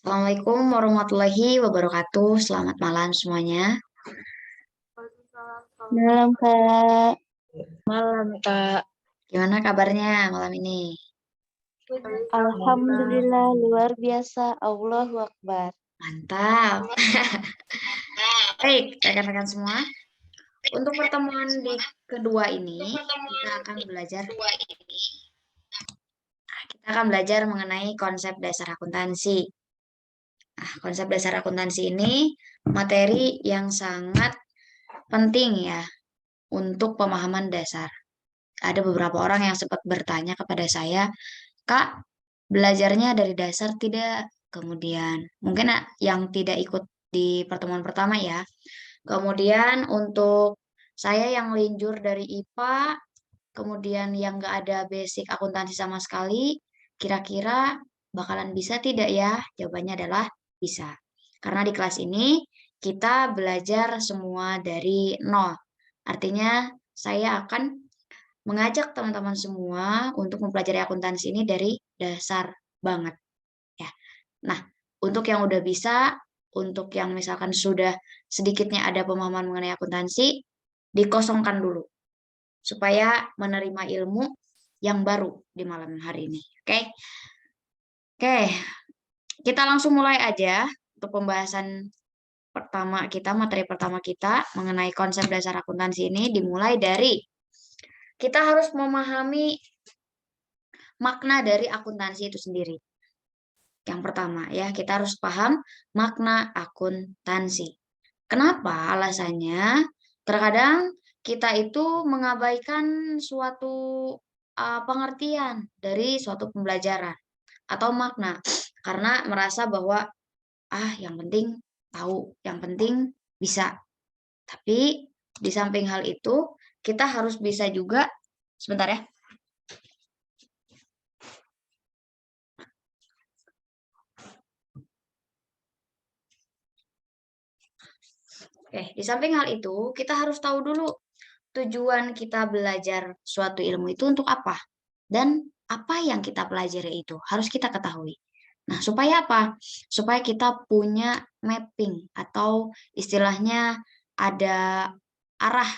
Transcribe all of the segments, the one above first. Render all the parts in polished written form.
Assalamualaikum warahmatullahi wabarakatuh. Selamat malam semuanya. Malam, Kak. Malam, Kak. Gimana kabarnya malam ini? Alhamdulillah, luar biasa. Allahu Akbar. Mantap. Baik, rekan-rekan semua. Untuk pertemuan di kedua ini, kita akan belajar mengenai konsep dasar akuntansi. Nah, konsep dasar akuntansi ini materi yang sangat penting ya untuk pemahaman dasar. Ada beberapa orang yang sempat bertanya kepada saya, Kak, belajarnya dari dasar tidak? Kemudian, mungkin yang tidak ikut di pertemuan pertama ya. Kemudian untuk saya yang linjur dari IPA, kemudian yang nggak ada basic akuntansi sama sekali, kira-kira bakalan bisa tidak ya? Jawabannya adalah bisa. Karena di kelas ini kita belajar semua dari nol. Artinya saya akan mengajak teman-teman semua untuk mempelajari akuntansi ini dari dasar banget ya. Nah, untuk yang udah bisa, untuk yang misalkan sudah sedikitnya ada pemahaman mengenai akuntansi, dikosongkan dulu supaya menerima ilmu yang baru di malam hari ini. Oke? Oke, kita langsung mulai aja untuk pembahasan pertama kita, materi pertama kita mengenai konsep dasar akuntansi ini dimulai dari kita harus memahami makna dari akuntansi itu sendiri. Yang pertama ya, kita harus paham makna akuntansi. Kenapa? Alasannya, terkadang kita itu mengabaikan suatu pengertian dari suatu pembelajaran atau makna karena merasa bahwa yang penting tahu, yang penting bisa. Tapi di samping hal itu, kita harus bisa juga, sebentar ya. Oke, di samping hal itu, kita harus tahu dulu tujuan kita belajar suatu ilmu itu untuk apa. Dan apa yang kita pelajari itu harus kita ketahui. Nah, supaya apa? Supaya kita punya mapping atau istilahnya ada arah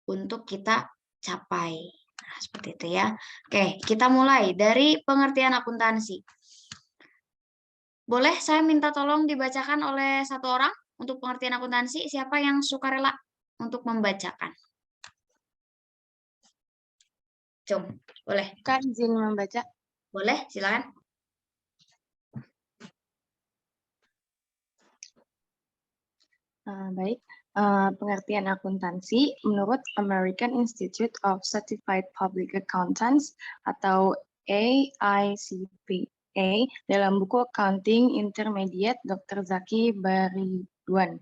untuk kita capai. Nah, seperti itu ya. Oke, kita mulai dari pengertian akuntansi. Boleh saya minta tolong dibacakan oleh satu orang untuk pengertian akuntansi? Siapa yang sukarela untuk membacakan? Cung, boleh. Kak, izin membaca. Boleh, silakan. Baik. Pengertian akuntansi menurut American Institute of Certified Public Accountants atau AICPA dalam buku Accounting Intermediate Dr. Zaki Bariduan.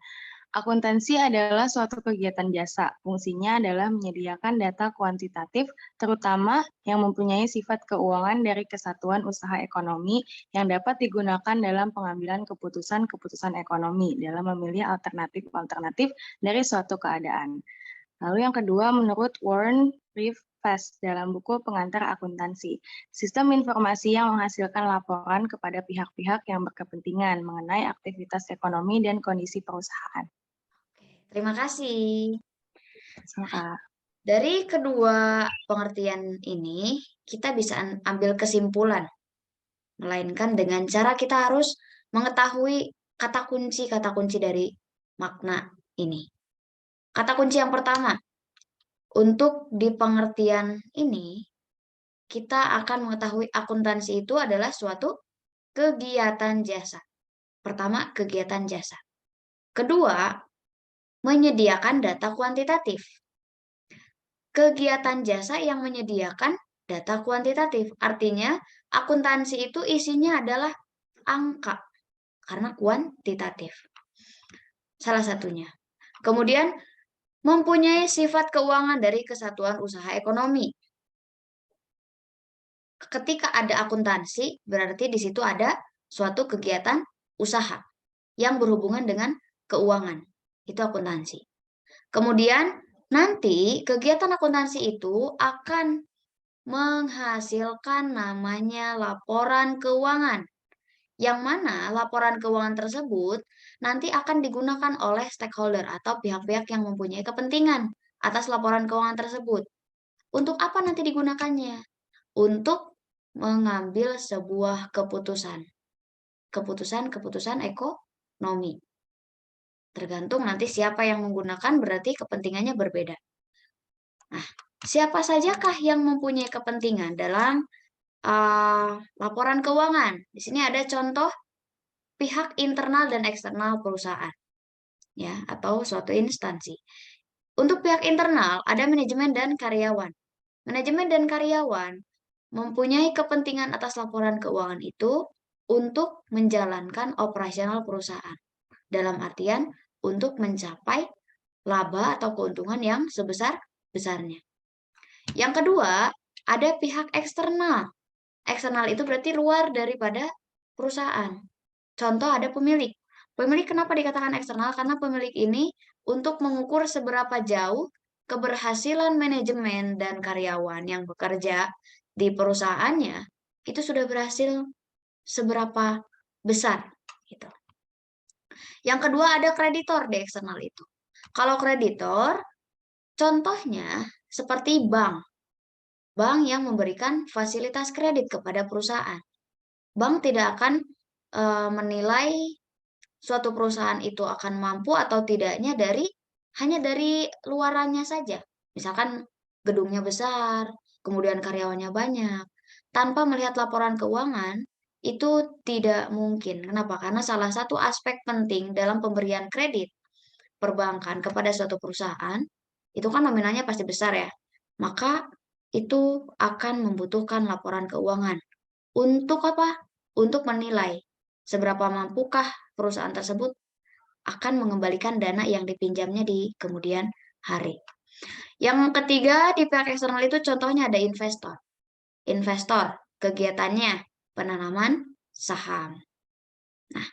Akuntansi adalah suatu kegiatan jasa. Fungsinya adalah menyediakan data kuantitatif, terutama yang mempunyai sifat keuangan dari kesatuan usaha ekonomi yang dapat digunakan dalam pengambilan keputusan-keputusan ekonomi dalam memilih alternatif-alternatif dari suatu keadaan. Lalu yang kedua, menurut Warren Rifest dalam buku Pengantar Akuntansi, sistem informasi yang menghasilkan laporan kepada pihak-pihak yang berkepentingan mengenai aktivitas ekonomi dan kondisi perusahaan. Terima kasih. Kak. Dari kedua pengertian ini, kita bisa ambil kesimpulan. Melainkan dengan cara kita harus mengetahui kata kunci dari makna ini. Kata kunci yang pertama, untuk di pengertian ini, kita akan mengetahui akuntansi itu adalah suatu kegiatan jasa. Pertama, kegiatan jasa. Kedua, menyediakan data kuantitatif. Kegiatan jasa yang menyediakan data kuantitatif. Artinya, akuntansi itu isinya adalah angka, karena kuantitatif. Salah satunya. Kemudian, mempunyai sifat keuangan dari kesatuan usaha ekonomi. Ketika ada akuntansi, berarti di situ ada suatu kegiatan usaha yang berhubungan dengan keuangan. Itu akuntansi. Kemudian, nanti kegiatan akuntansi itu akan menghasilkan namanya laporan keuangan yang mana laporan keuangan tersebut nanti akan digunakan oleh stakeholder atau pihak-pihak yang mempunyai kepentingan atas laporan keuangan tersebut. Untuk apa nanti digunakannya? Untuk mengambil sebuah keputusan. Keputusan ekonomi. Tergantung nanti siapa yang menggunakan, berarti kepentingannya berbeda. Nah, siapa sajakah yang mempunyai kepentingan dalam laporan keuangan? Di sini ada contoh pihak internal dan eksternal perusahaan, ya, atau suatu instansi. Untuk pihak internal ada manajemen dan karyawan. Manajemen dan karyawan mempunyai kepentingan atas laporan keuangan itu untuk menjalankan operasional perusahaan. Dalam artian untuk mencapai laba atau keuntungan yang sebesar-besarnya. Yang kedua, ada pihak eksternal. Eksternal itu berarti luar daripada perusahaan. Contoh ada pemilik. Pemilik kenapa dikatakan eksternal? Karena pemilik ini untuk mengukur seberapa jauh keberhasilan manajemen dan karyawan yang bekerja di perusahaannya itu sudah berhasil seberapa besar gitu. Yang kedua ada kreditor di eksternal itu. Kalau kreditor, contohnya seperti bank. Bank yang memberikan fasilitas kredit kepada perusahaan. Bank tidak akan menilai suatu perusahaan itu akan mampu atau tidaknya hanya dari luarannya saja. Misalkan gedungnya besar, kemudian karyawannya banyak. Tanpa melihat laporan keuangan, itu tidak mungkin. Kenapa? Karena salah satu aspek penting dalam pemberian kredit perbankan kepada suatu perusahaan, itu kan nominalnya pasti besar ya. Maka itu akan membutuhkan laporan keuangan. Untuk apa? Untuk menilai seberapa mampukah perusahaan tersebut akan mengembalikan dana yang dipinjamnya di kemudian hari. Yang ketiga, di pihak eksternal itu contohnya ada investor. Investor, kegiatannya penanaman saham. Nah,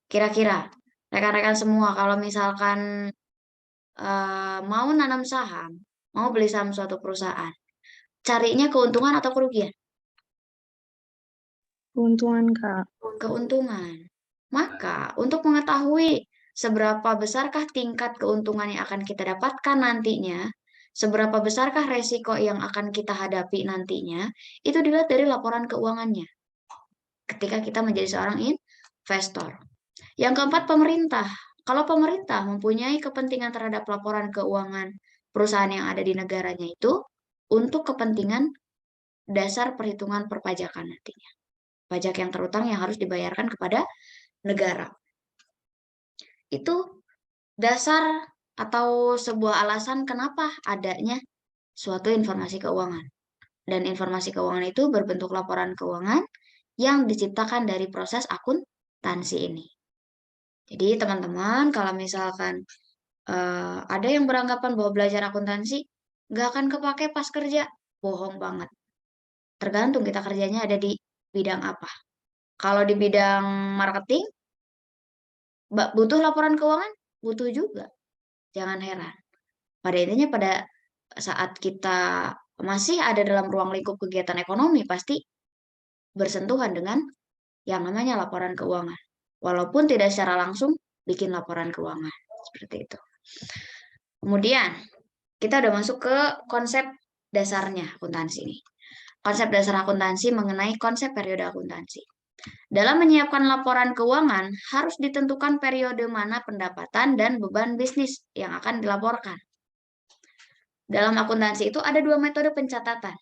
kira-kira rekan-rekan semua kalau misalkan mau nanam saham, mau beli saham suatu perusahaan, carinya keuntungan atau kerugian? Keuntungan, Kak. Keuntungan. Maka, untuk mengetahui seberapa besarkah tingkat keuntungan yang akan kita dapatkan nantinya, seberapa besarkah resiko yang akan kita hadapi nantinya, itu dilihat dari laporan keuangannya ketika kita menjadi seorang investor. Yang keempat, pemerintah. Kalau pemerintah mempunyai kepentingan terhadap laporan keuangan perusahaan yang ada di negaranya itu untuk kepentingan dasar perhitungan perpajakan nantinya. Pajak yang terutang yang harus dibayarkan kepada negara. Itu dasar atau sebuah alasan kenapa adanya suatu informasi keuangan. Dan informasi keuangan itu berbentuk laporan keuangan yang diciptakan dari proses akuntansi ini. Jadi teman-teman, kalau misalkan ada yang beranggapan bahwa belajar akuntansi nggak akan kepake pas kerja, bohong banget. Tergantung kita kerjanya ada di bidang apa. Kalau di bidang marketing, butuh laporan keuangan? Butuh juga. Jangan heran. Pada intinya pada saat kita masih ada dalam ruang lingkup kegiatan ekonomi, pasti bersentuhan dengan yang namanya laporan keuangan. Walaupun tidak secara langsung bikin laporan keuangan. Seperti itu. Kemudian, kita udah masuk ke konsep dasarnya akuntansi ini. Konsep dasar akuntansi mengenai konsep periode akuntansi. Dalam menyiapkan laporan keuangan, harus ditentukan periode mana pendapatan dan beban bisnis yang akan dilaporkan. Dalam akuntansi itu ada dua metode pencatatan.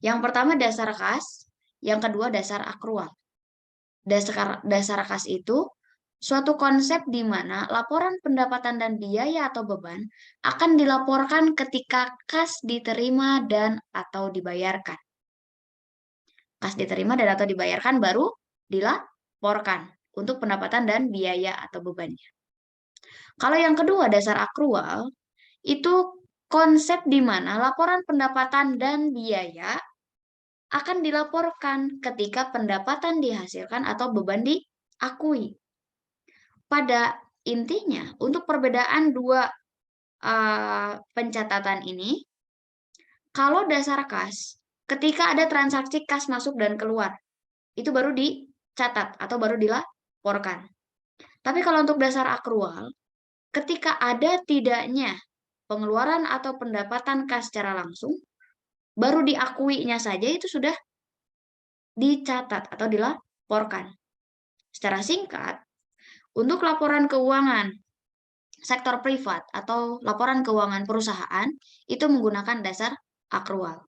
Yang pertama dasar kas, yang kedua dasar akrual. Dasar kas itu suatu konsep di mana laporan pendapatan dan biaya atau beban akan dilaporkan ketika kas diterima dan atau dibayarkan. Kas diterima dan atau dibayarkan baru dilaporkan untuk pendapatan dan biaya atau bebannya. Kalau yang kedua dasar akrual itu konsep di mana laporan pendapatan dan biaya akan dilaporkan ketika pendapatan dihasilkan atau beban diakui. Pada intinya, untuk perbedaan dua pencatatan ini, kalau dasar kas, ketika ada transaksi kas masuk dan keluar, itu baru dicatat atau baru dilaporkan. Tapi kalau untuk dasar akrual, ketika ada tidaknya pengeluaran atau pendapatan kas secara langsung, baru diakuinya saja itu sudah dicatat atau dilaporkan. Secara singkat, untuk laporan keuangan sektor privat atau laporan keuangan perusahaan itu menggunakan dasar akrual.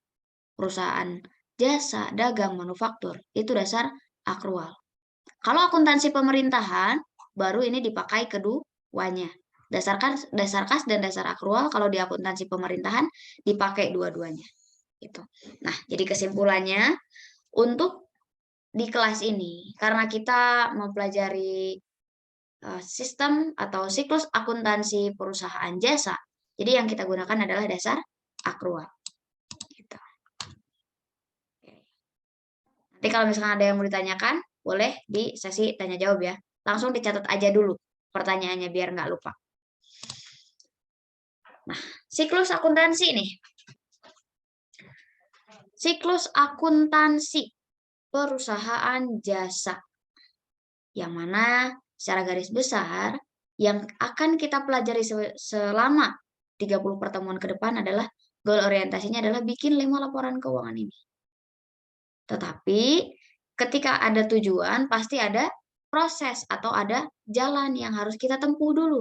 Perusahaan jasa, dagang, manufaktur itu dasar akrual. Kalau akuntansi pemerintahan baru ini dipakai keduanya. Dasar kas dan dasar akrual kalau di akuntansi pemerintahan dipakai dua-duanya. Gitu. Nah, jadi kesimpulannya untuk di kelas ini karena kita mempelajari sistem atau siklus akuntansi perusahaan jasa. Jadi yang kita gunakan adalah dasar akrual. Gitu. Nanti kalau misalkan ada yang mau ditanyakan, boleh di sesi tanya jawab ya. Langsung dicatat aja dulu pertanyaannya biar nggak lupa. Nah, siklus akuntansi nih. Siklus akuntansi perusahaan jasa. Yang mana secara garis besar yang akan kita pelajari selama 30 pertemuan ke depan adalah goal orientasinya adalah bikin 5 laporan keuangan ini. Tetapi ketika ada tujuan pasti ada proses atau ada jalan yang harus kita tempuh dulu.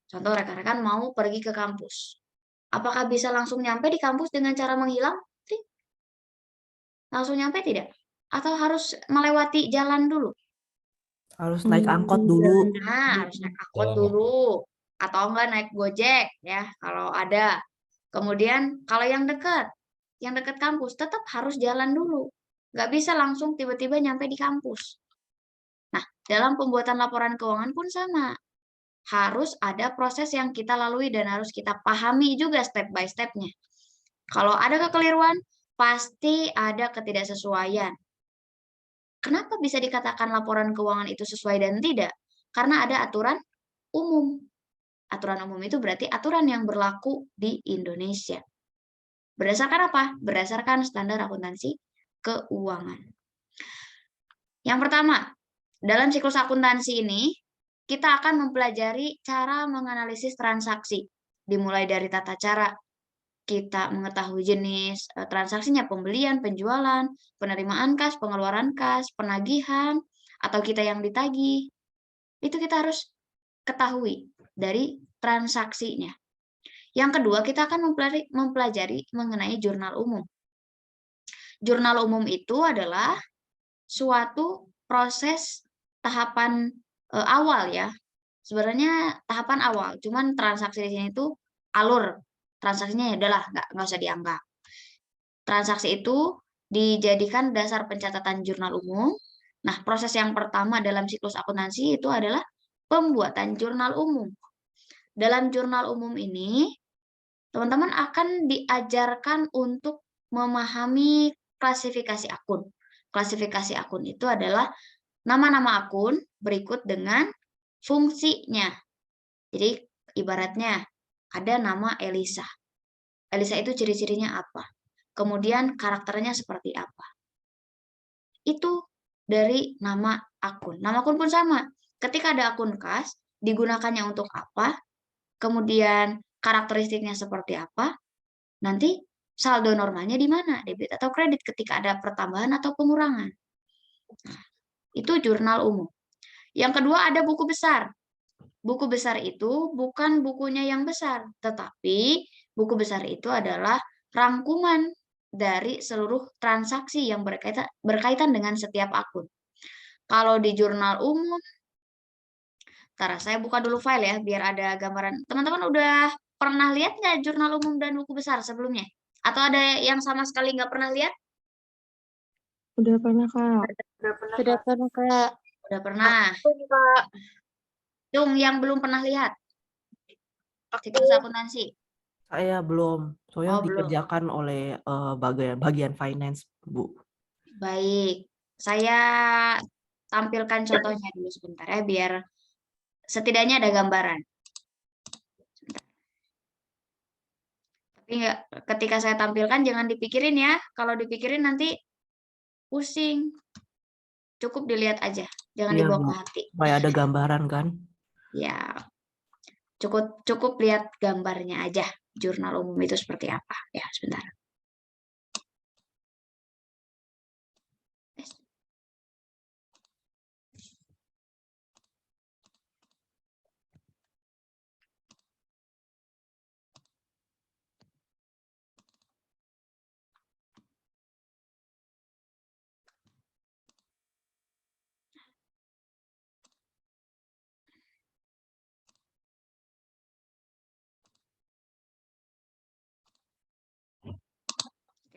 Contoh rekan-rekan mau pergi ke kampus. Apakah bisa langsung nyampe di kampus dengan cara menghilang? Langsung nyampe tidak? Atau harus melewati jalan dulu? Harus naik angkot dulu. Nah, harus naik angkot dulu. Atau enggak naik Gojek ya, kalau ada. Kemudian kalau yang dekat kampus tetap harus jalan dulu. Nggak bisa langsung tiba-tiba nyampe di kampus. Nah, dalam pembuatan laporan keuangan pun sama. Harus ada proses yang kita lalui dan harus kita pahami juga step by step-nya. Kalau ada kekeliruan, pasti ada ketidaksesuaian. Kenapa bisa dikatakan laporan keuangan itu sesuai dan tidak? Karena ada aturan umum. Aturan umum itu berarti aturan yang berlaku di Indonesia. Berdasarkan apa? Berdasarkan standar akuntansi keuangan. Yang pertama, dalam siklus akuntansi ini, kita akan mempelajari cara menganalisis transaksi. Dimulai dari tata cara kita mengetahui jenis transaksinya, pembelian, penjualan, penerimaan kas, pengeluaran kas, penagihan, atau kita yang ditagih. Itu kita harus ketahui dari transaksinya. Yang kedua, kita akan mempelajari mengenai jurnal umum. Jurnal umum itu adalah suatu proses tahapan awal ya. Sebenarnya tahapan awal, cuman transaksi di sini itu alur transaksinya ya udahlah nggak usah dianggap. Transaksi itu dijadikan dasar pencatatan jurnal umum. Nah, proses yang pertama dalam siklus akuntansi itu adalah pembuatan jurnal umum. Dalam jurnal umum ini, teman-teman akan diajarkan untuk memahami klasifikasi akun. Klasifikasi akun itu adalah nama-nama akun berikut dengan fungsinya. Jadi, ibaratnya ada nama Elisa. Elisa itu ciri-cirinya apa? Kemudian karakternya seperti apa? Itu dari nama akun. Nama akun pun sama. Ketika ada akun kas, digunakannya untuk apa? Kemudian karakteristiknya seperti apa? Nanti saldo normalnya di mana? Debit atau kredit ketika ada pertambahan atau pengurangan. Nah, itu jurnal umum. Yang kedua ada buku besar. Buku besar itu bukan bukunya yang besar, tetapi buku besar itu adalah rangkuman dari seluruh transaksi yang berkaitan dengan setiap akun. Kalau di jurnal umum, ntar saya buka dulu file ya, biar ada gambaran. Teman-teman udah pernah lihat nggak jurnal umum dan buku besar sebelumnya? Atau ada yang sama sekali nggak pernah lihat? Udah pernah, Kak. Sudah pernah, Kak. Udah pernah. Kak. Dung yang belum pernah lihat. Siklus akuntansi. Saya belum, soalnya Oh, belum. dikerjakan oleh bagian finance, Bu. Baik, saya tampilkan contohnya dulu sebentar ya, biar setidaknya ada gambaran. Tapi ketika saya tampilkan jangan dipikirin ya, kalau dipikirin nanti pusing. cukup dilihat aja, jangan Iya, dibawa Bu. ke hati. Supaya ada gambaran kan? Ya, cukup lihat gambarnya aja. Jurnal umum itu seperti apa? Ya, sebentar.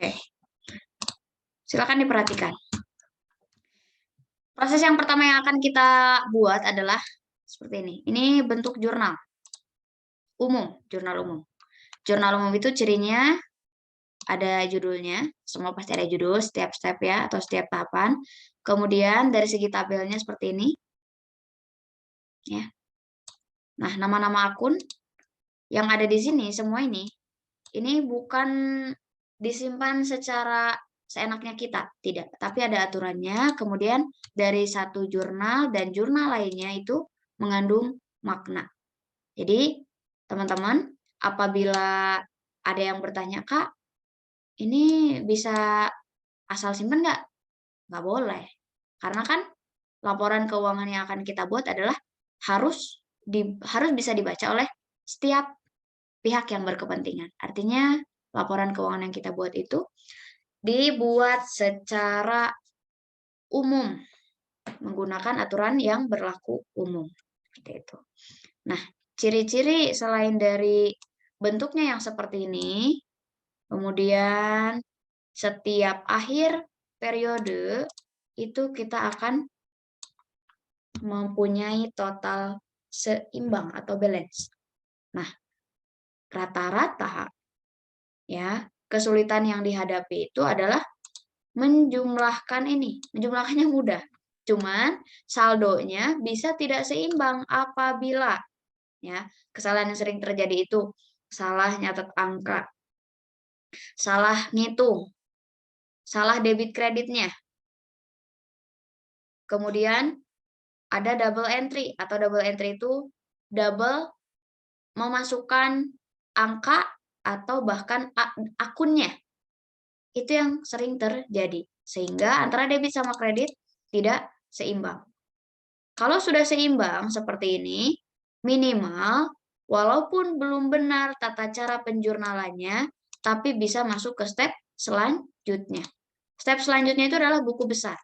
Oke, silakan diperhatikan. Proses yang pertama yang akan kita buat adalah seperti ini. Ini bentuk jurnal umum, jurnal umum. Jurnal umum itu cirinya ada judulnya, semua pasti ada judul, setiap step ya, atau setiap tahapan. Kemudian dari segi tabelnya seperti ini. Ya. Nah, nama-nama akun yang ada di sini, semua ini bukan disimpan secara seenaknya kita, tidak. Tapi ada aturannya, kemudian dari satu jurnal dan jurnal lainnya itu mengandung makna. Jadi, teman-teman, apabila ada yang bertanya, Kak, ini bisa asal simpen nggak? Nggak boleh. Karena kan laporan keuangan yang akan kita buat adalah harus bisa dibaca oleh setiap pihak yang berkepentingan. Artinya laporan keuangan yang kita buat itu dibuat secara umum menggunakan aturan yang berlaku umum. Seperti itu. Nah, ciri-ciri selain dari bentuknya yang seperti ini, kemudian setiap akhir periode itu kita akan mempunyai total seimbang atau balance. Nah, rata-rata ya, kesulitan yang dihadapi itu adalah menjumlahkan ini. Menjumlahkannya mudah. Cuman saldonya bisa tidak seimbang apabila ya, kesalahan yang sering terjadi itu salah nyatet angka, salah ngitung, salah debit kreditnya. Kemudian ada double entry, atau double entry itu double memasukkan angka atau bahkan akunnya. Itu yang sering terjadi. Sehingga antara debit sama kredit tidak seimbang. Kalau sudah seimbang seperti ini, minimal walaupun belum benar tata cara penjurnalannya, tapi bisa masuk ke step selanjutnya. Step selanjutnya itu adalah buku besar.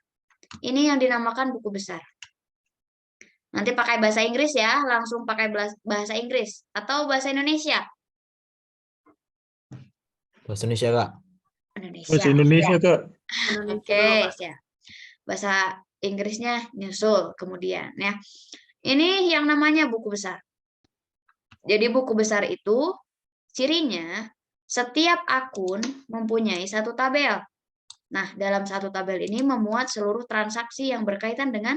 Ini yang dinamakan buku besar. Nanti pakai bahasa Inggris ya, langsung pakai bahasa Inggris atau bahasa Indonesia. Bahasa Indonesia, Kak. Indonesia. Bahasa Indonesia, Ya. Kak. Oke, ya. Bahasa Inggrisnya nyusul kemudian ya. Ini yang namanya buku besar. Jadi buku besar itu cirinya setiap akun mempunyai satu tabel. Nah, dalam satu tabel ini memuat seluruh transaksi yang berkaitan dengan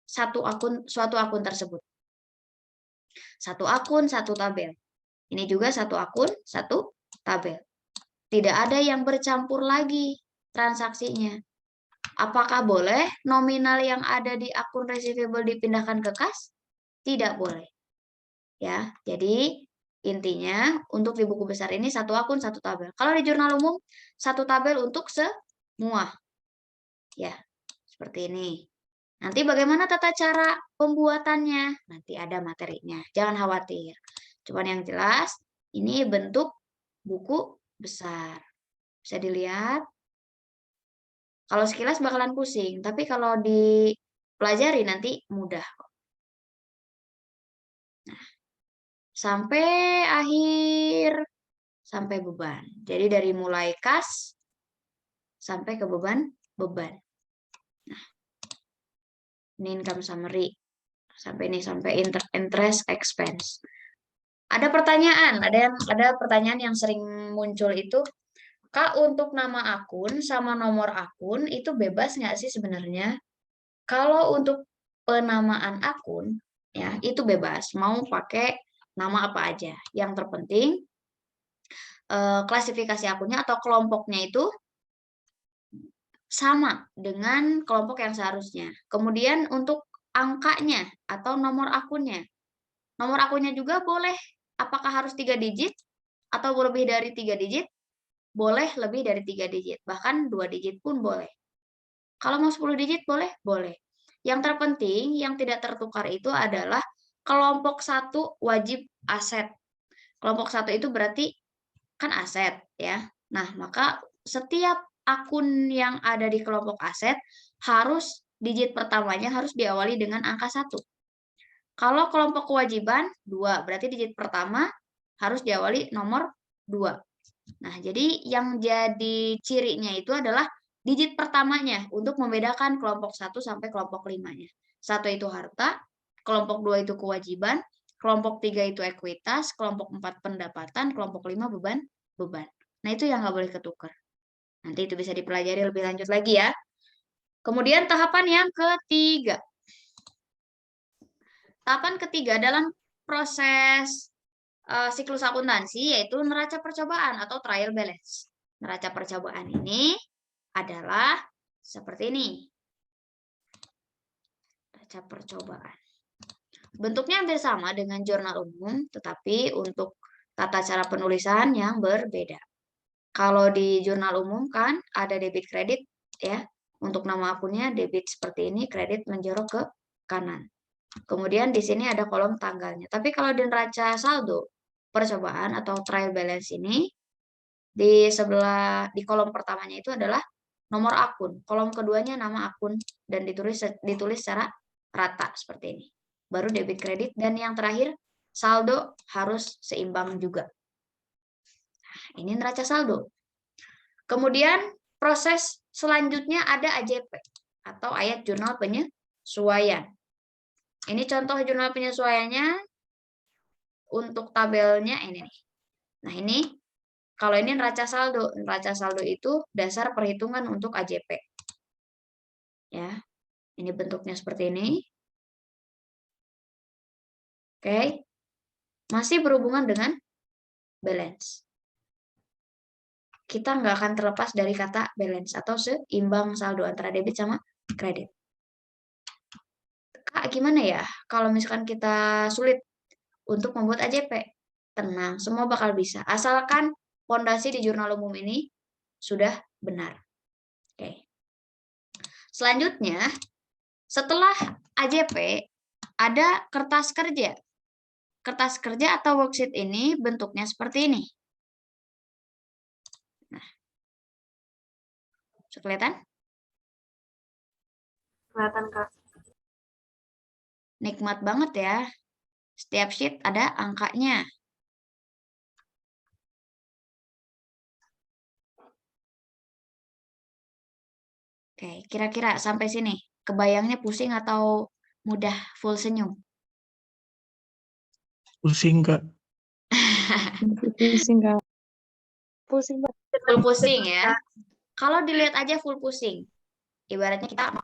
suatu akun tersebut. Satu akun, satu tabel. Ini juga satu akun, satu tabel. Tidak ada yang bercampur lagi transaksinya. Apakah boleh nominal yang ada di akun receivable dipindahkan ke kas? Tidak boleh. Ya, jadi intinya untuk di buku besar ini satu akun, satu tabel. Kalau di jurnal umum, satu tabel untuk semua. Ya, seperti ini. Nanti bagaimana tata cara pembuatannya? Nanti ada materinya. Jangan khawatir. Cuman yang jelas, ini bentuk buku besar. Bisa dilihat. Kalau sekilas bakalan pusing, tapi kalau dipelajari nanti mudah. Nah, sampai akhir, sampai beban. Jadi dari mulai kas sampai ke beban. Nah, ini income summary. Sampai ini sampai interest expense. Ada pertanyaan, ada pertanyaan yang sering muncul itu, Kak, untuk nama akun sama nomor akun itu bebas nggak sih sebenarnya? Kalau untuk penamaan akun, ya itu bebas, mau pakai nama apa aja. Yang terpenting klasifikasi akunnya atau kelompoknya itu sama dengan kelompok yang seharusnya. Kemudian untuk angkanya atau nomor akunnya. Nomor akunnya juga boleh, apakah harus 3 digit atau lebih dari 3 digit? Boleh lebih dari 3 digit, bahkan 2 digit pun boleh. Kalau mau 10 digit boleh? Boleh. Yang terpenting yang tidak tertukar itu adalah kelompok 1 wajib aset. Kelompok 1 itu berarti kan aset ya. Nah, maka setiap akun yang ada di kelompok aset harus digit pertamanya harus diawali dengan angka 1. Kalau kelompok kewajiban 2, berarti digit pertama harus diawali nomor 2. Nah, jadi yang jadi cirinya itu adalah digit pertamanya untuk membedakan kelompok 1 sampai kelompok 5-nya. 1 itu harta, kelompok 2 itu kewajiban, kelompok 3 itu ekuitas, kelompok 4 pendapatan, kelompok 5 beban. Nah, itu yang nggak boleh ketukar. Nanti itu bisa dipelajari lebih lanjut lagi ya. Kemudian tahapan yang ketiga. Tahapan ketiga dalam proses siklus akuntansi yaitu neraca percobaan atau trial balance. Neraca percobaan ini adalah seperti ini. Neraca percobaan. Bentuknya hampir sama dengan jurnal umum, tetapi untuk tata cara penulisan yang berbeda. Kalau di jurnal umum kan ada debit kredit ya. Untuk nama akunnya debit seperti ini, kredit menjorok ke kanan. Kemudian di sini ada kolom tanggalnya. Tapi kalau di neraca saldo percobaan atau trial balance ini di sebelah di kolom pertamanya itu adalah nomor akun, kolom keduanya nama akun dan ditulis secara rata seperti ini. Baru debit kredit dan yang terakhir saldo harus seimbang juga. Nah, ini neraca saldo. Kemudian proses selanjutnya ada AJP atau ayat jurnal penyesuaian. Ini contoh jurnal penyesuaiannya untuk tabelnya ini nih. Nah, ini kalau ini neraca saldo. Neraca saldo itu dasar perhitungan untuk AJP. Ya. Ini bentuknya seperti ini. Oke. Masih berhubungan dengan balance. Kita nggak akan terlepas dari kata balance atau seimbang saldo antara debit sama kredit. Kak, gimana ya kalau misalkan kita sulit untuk membuat AJP? Tenang, semua bakal bisa. Asalkan fondasi di jurnal umum ini sudah benar. Oke. Selanjutnya, setelah AJP, ada kertas kerja. Kertas kerja atau worksheet ini bentuknya seperti ini. Nah, bisa kelihatan? Kelihatan, Kak. Nikmat banget ya. Setiap sheet ada angkanya. Oke, kira-kira sampai sini. Kebayangnya pusing atau mudah full senyum? Pusing, Kak. Pusing, Kak. Pusing banget. Full pusing ya. Kalau dilihat aja full pusing. Ibaratnya kita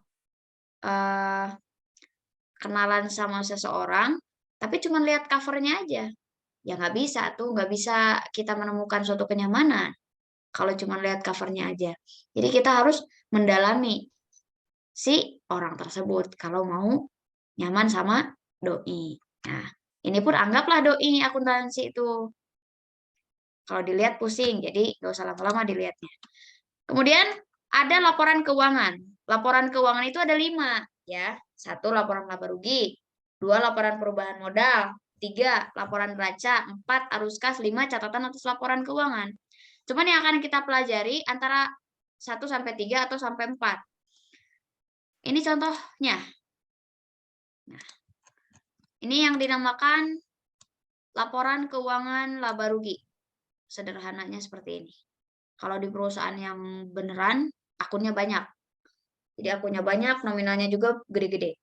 kenalan sama seseorang, tapi cuma lihat covernya aja. Ya nggak bisa tuh, nggak bisa kita menemukan suatu kenyamanan kalau cuma lihat covernya aja. Jadi kita harus mendalami si orang tersebut kalau mau nyaman sama doi. Nah, ini pun anggaplah doi akuntansi itu. Kalau dilihat pusing, jadi nggak usah lama-lama dilihatnya. Kemudian ada laporan keuangan. Laporan keuangan itu ada 5 ya. 1 laporan laba rugi, 2 laporan perubahan modal, 3 laporan neraca, 4 arus kas, 5 catatan atas laporan keuangan. Cuman yang akan kita pelajari antara 1 sampai 3 atau sampai 4. Ini contohnya. Nah, ini yang dinamakan laporan keuangan laba rugi. Sederhananya seperti ini. Kalau di perusahaan yang beneran, akunnya banyak. Jadi akunnya banyak, nominalnya juga gede-gede.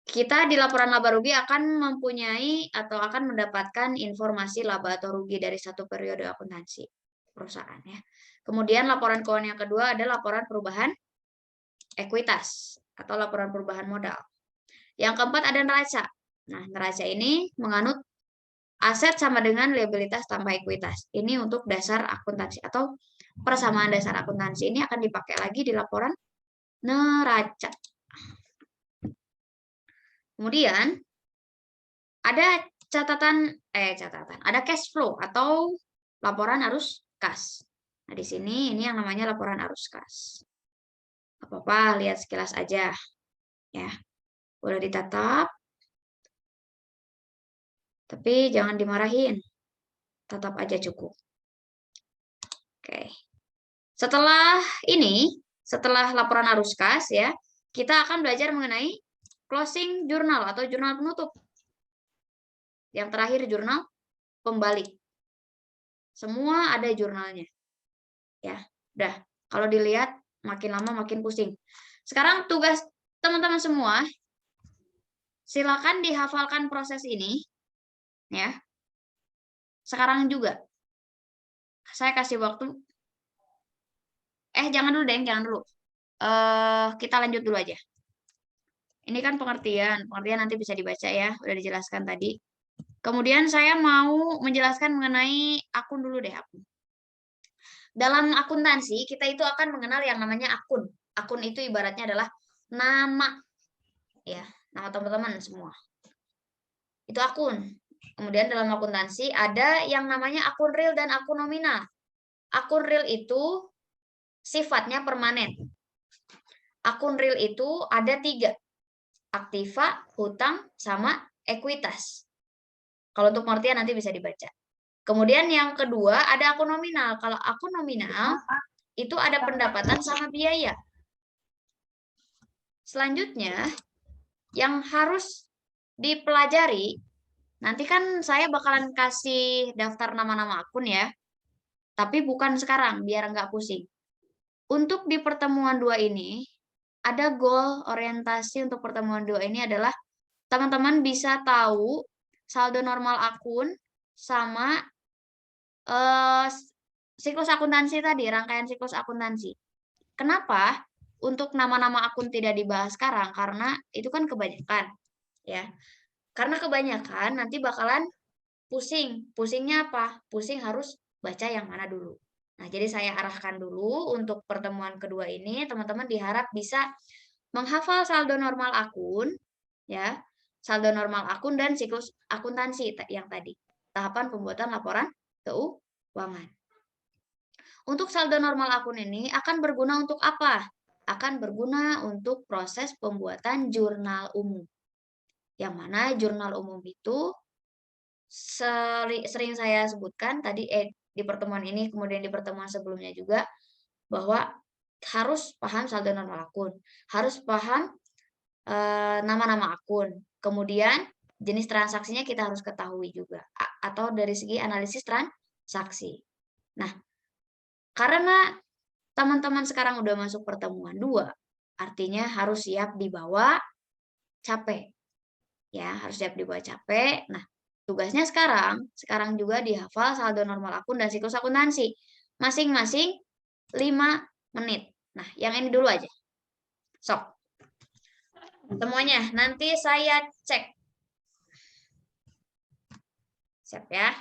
Kita di laporan laba rugi akan mempunyai atau akan mendapatkan informasi laba atau rugi dari satu periode akuntansi perusahaan ya. Kemudian laporan keuangan yang kedua ada laporan perubahan ekuitas atau laporan perubahan modal. Yang keempat ada neraca. Nah, neraca ini menganut aset sama dengan liabilitas tambah ekuitas. Ini untuk dasar akuntansi atau persamaan dasar akuntansi ini akan dipakai lagi di laporan neraca. Kemudian ada ada cash flow atau laporan arus kas. Nah, di sini ini yang namanya laporan arus kas. Apa-apa, lihat sekilas aja. Ya, boleh ditatap. Tapi jangan dimarahin. Tatap aja cukup. Oke. Setelah ini, setelah laporan arus kas ya, kita akan belajar mengenai closing jurnal atau jurnal penutup. Yang terakhir jurnal pembalik. Semua ada jurnalnya. Ya, udah. Kalau dilihat makin lama makin pusing. Sekarang tugas teman-teman semua, silakan dihafalkan proses ini ya. Sekarang juga. Saya kasih waktu. Jangan dulu, Deng, jangan dulu. Kita lanjut dulu aja. Ini kan pengertian. Pengertian nanti bisa dibaca ya, udah dijelaskan tadi. Kemudian saya mau menjelaskan mengenai akun dulu deh, akun. Dalam akuntansi, kita itu akan mengenal yang namanya akun. Akun itu ibaratnya adalah nama. Ya, nama teman-teman semua. Itu akun. Kemudian dalam akuntansi ada yang namanya akun real dan akun nominal. Akun real itu sifatnya permanen. Akun real itu ada 3. Aktiva, hutang, sama ekuitas. Kalau untuk pengertian nanti bisa dibaca. Kemudian yang kedua ada akun nominal. Kalau akun nominal itu ada pendapatan sama biaya. Selanjutnya yang harus dipelajari, nanti kan saya bakalan kasih daftar nama-nama akun ya. Tapi bukan sekarang, biar nggak pusing. Untuk di pertemuan 2 ini, ada goal orientasi untuk pertemuan 2 ini adalah teman-teman bisa tahu saldo normal akun sama siklus akuntansi tadi, rangkaian siklus akuntansi. Kenapa untuk nama-nama akun tidak dibahas sekarang? Karena itu kan kebanyakan, ya. Karena kebanyakan nanti bakalan pusing. Pusingnya apa? Pusing harus baca yang mana dulu. Nah, jadi saya arahkan dulu untuk pertemuan kedua ini, teman-teman diharap bisa menghafal saldo normal akun, ya, saldo normal akun dan siklus akuntansi yang tadi. Tahapan pembuatan laporan keuangan. Untuk saldo normal akun ini akan berguna untuk apa? Akan berguna untuk proses pembuatan jurnal umum. Yang mana jurnal umum itu sering saya sebutkan tadi di pertemuan ini, kemudian di pertemuan sebelumnya juga, bahwa harus paham saldo normal akun, harus paham nama-nama akun, kemudian jenis transaksinya kita harus ketahui juga, atau dari segi analisis transaksi. Nah, karena teman-teman sekarang udah masuk pertemuan 2, artinya harus siap dibawa capek. Ya, harus siap dibawa capek. Nah, tugasnya sekarang juga dihafal saldo normal akun dan siklus akuntansi. Masing-masing 5 menit. Nah, yang ini dulu aja. Sok. Semuanya, nanti saya cek. Siap ya?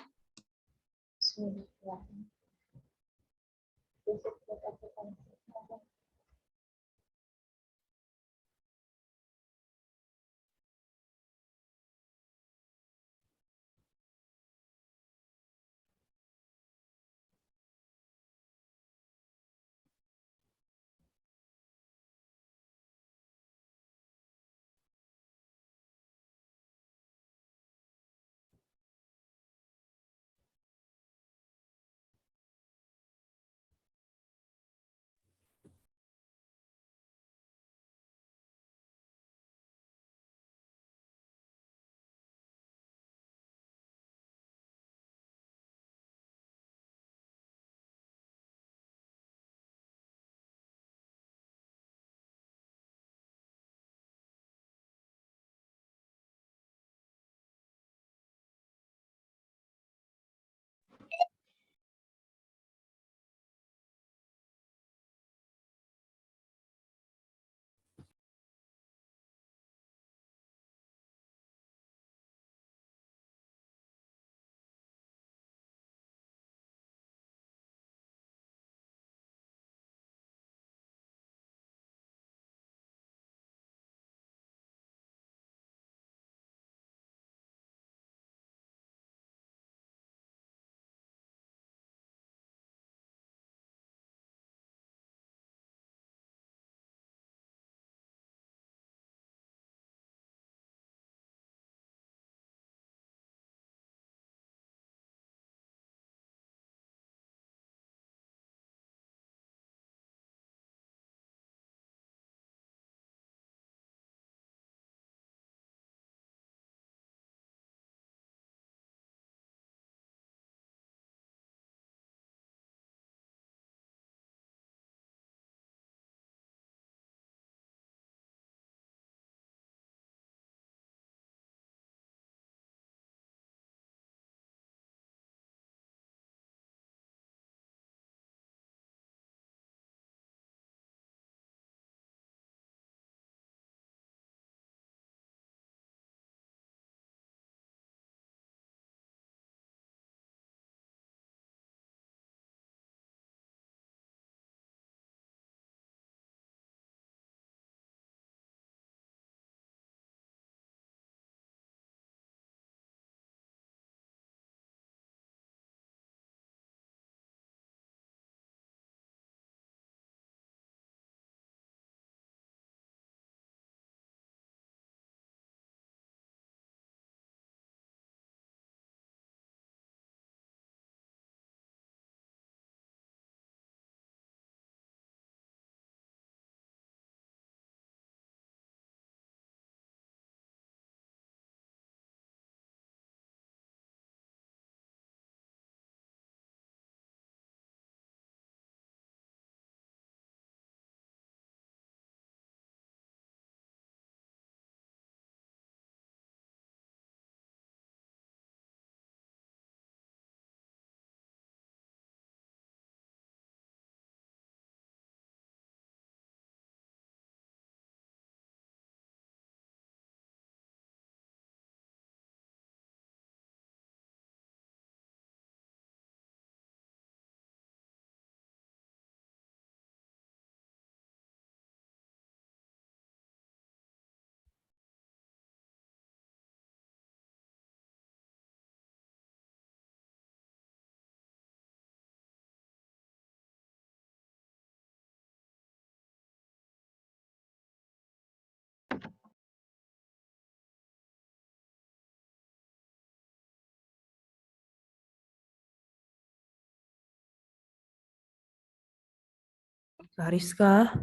Kariska,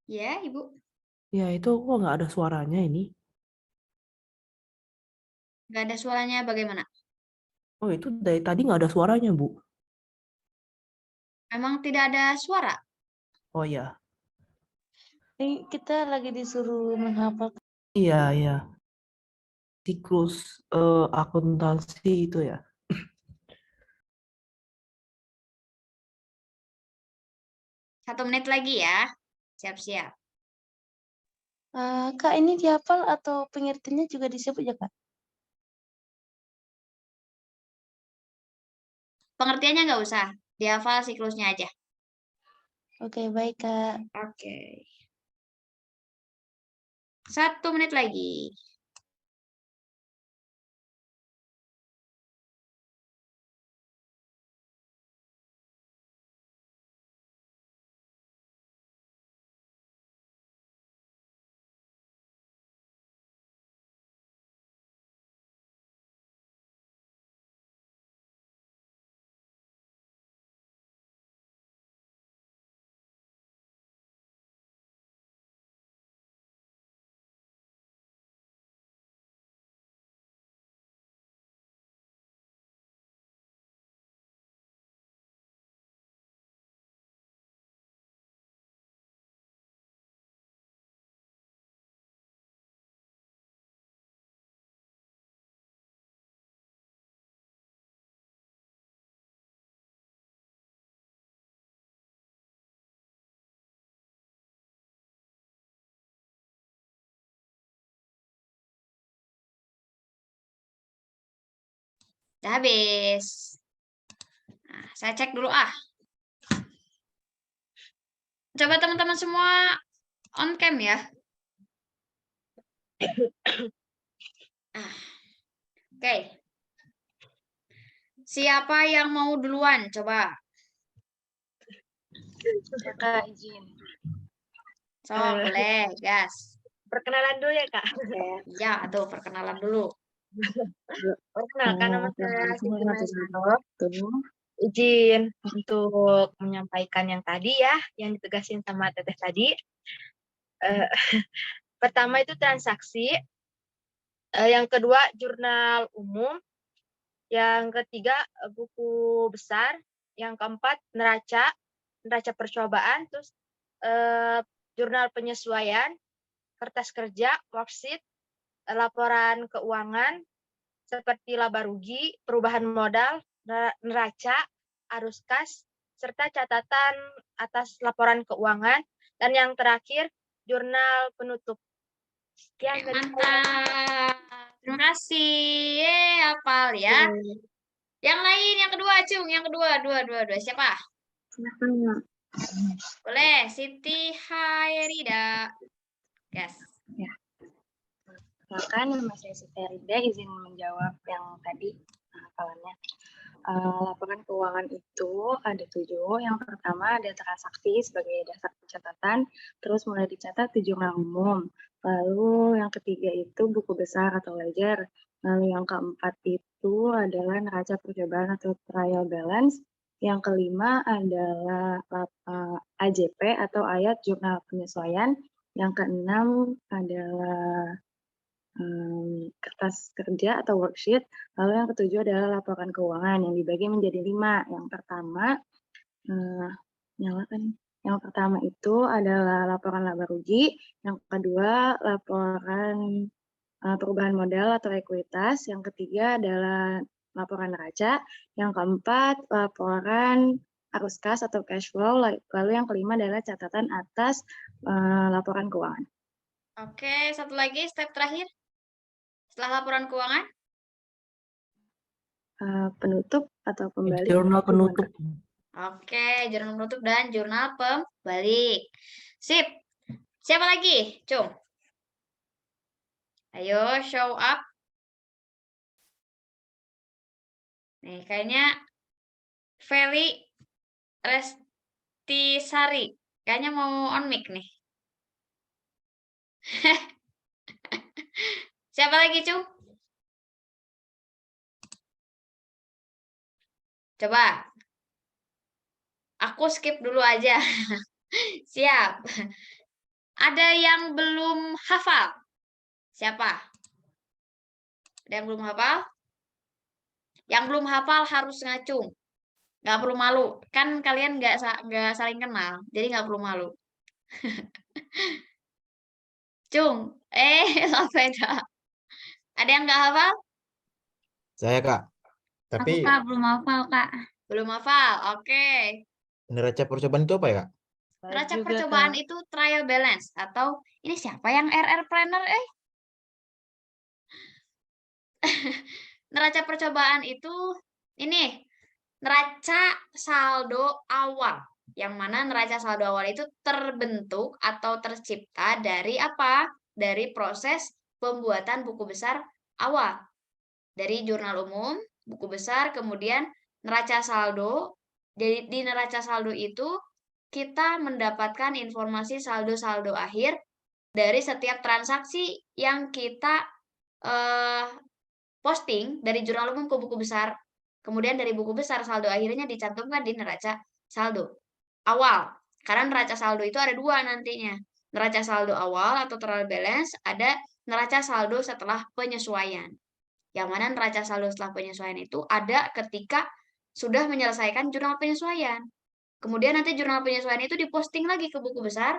Ya, Ibu. ya itu kok nggak ada suaranya ini? Nggak ada suaranya bagaimana? Oh itu dari tadi nggak ada suaranya, Bu. Memang tidak ada suara. Oh ya, Ini kita lagi disuruh menghafal. iya iya. Siklus akuntansi itu ya. 1 menit lagi ya. Siap-siap. Kak, ini dihafal atau pengertiannya juga disebut ya, Kak? Pengertiannya nggak usah. Dihafal siklusnya aja. Oke, baik, Kak. Oke. 1 menit lagi. Udah habis. Nah, saya cek dulu ah. Coba teman-teman semua on cam ya. Oke. Siapa yang mau duluan? Coba. Ya, Kak, izin. So, boleh, gas. Perkenalan dulu ya, Kak. Ya, tuh perkenalan dulu. Perkenalkan nama saya Assalamualaikum Siti warahmatullahi Maisaro. wabarakatuh. Izin untuk menyampaikan yang tadi ya, yang ditegasin sama Teteh tadi. Eh, Pertama itu transaksi, yang kedua jurnal umum, yang ketiga buku besar, yang keempat neraca percobaan, terus jurnal penyesuaian, kertas kerja, worksheet, laporan keuangan, seperti laba rugi, perubahan modal, neraca, arus kas, serta catatan atas laporan keuangan, dan yang terakhir, jurnal penutup. Sekian dari saya. Mantap. Terima kasih. Hafal ya. Yang lain, yang kedua, Cung. Yang kedua, dua. Siapa? Boleh, Siti Hairida. Gas. Maka nama saya Siti Rida, izin menjawab yang tadi hafalannya. Laporan keuangan itu ada 7. Yang pertama ada transaksi sebagai dasar pencatatan, terus mulai dicatat di jurnal umum. Lalu yang ketiga itu buku besar atau ledger. Lalu yang keempat itu adalah neraca percobaan atau trial balance. Yang kelima adalah AJP atau ayat jurnal penyesuaian. Yang keenam adalah kertas kerja atau worksheet. Lalu yang ketujuh adalah laporan keuangan yang dibagi menjadi 5. Yang pertama, Yang pertama itu adalah laporan laba rugi. Yang kedua, laporan perubahan modal atau ekuitas. Yang ketiga adalah laporan neraca. Yang keempat, laporan arus kas atau cash flow. Lalu yang kelima adalah catatan atas laporan keuangan. Oke, satu lagi, step terakhir. Setelah laporan keuangan. Penutup atau pembalik. Jurnal penutup. Oke, jurnal penutup dan jurnal pembalik. Sip. Siapa lagi? Cung. Ayo, show up. Nih, kayaknya Feli Restisari. Kayaknya mau on mic nih. Siapa lagi, Cung? Coba. Aku skip dulu aja. Siap. Ada yang belum hafal? Siapa? Ada yang belum hafal? Yang belum hafal harus ngacung. Nggak perlu malu. Kan kalian nggak saling kenal. Jadi nggak perlu malu. Cung. Sepeda. Ada yang nggak hafal? Saya, Kak. Aku Tapi Kak belum hafal Kak. Belum hafal. Oke. neraca percobaan itu apa ya, Kak? Saya Neraca juga, percobaan Kak. itu trial balance atau ini siapa yang RR planner? Neraca percobaan itu ini neraca saldo awal. Yang mana neraca saldo awal itu terbentuk atau tercipta dari apa? Dari proses pembuatan buku besar awal. Dari jurnal umum, buku besar, kemudian neraca saldo. Jadi di neraca saldo itu kita mendapatkan informasi saldo-saldo akhir dari setiap transaksi yang kita posting dari jurnal umum ke buku besar. Kemudian dari buku besar saldo akhirnya dicantumkan di neraca saldo awal. Karena neraca saldo itu ada dua nantinya. Neraca saldo awal atau trial balance, ada neraca saldo setelah penyesuaian. Yang mana neraca saldo setelah penyesuaian itu ada ketika sudah menyelesaikan jurnal penyesuaian. Kemudian nanti jurnal penyesuaian itu diposting lagi ke buku besar,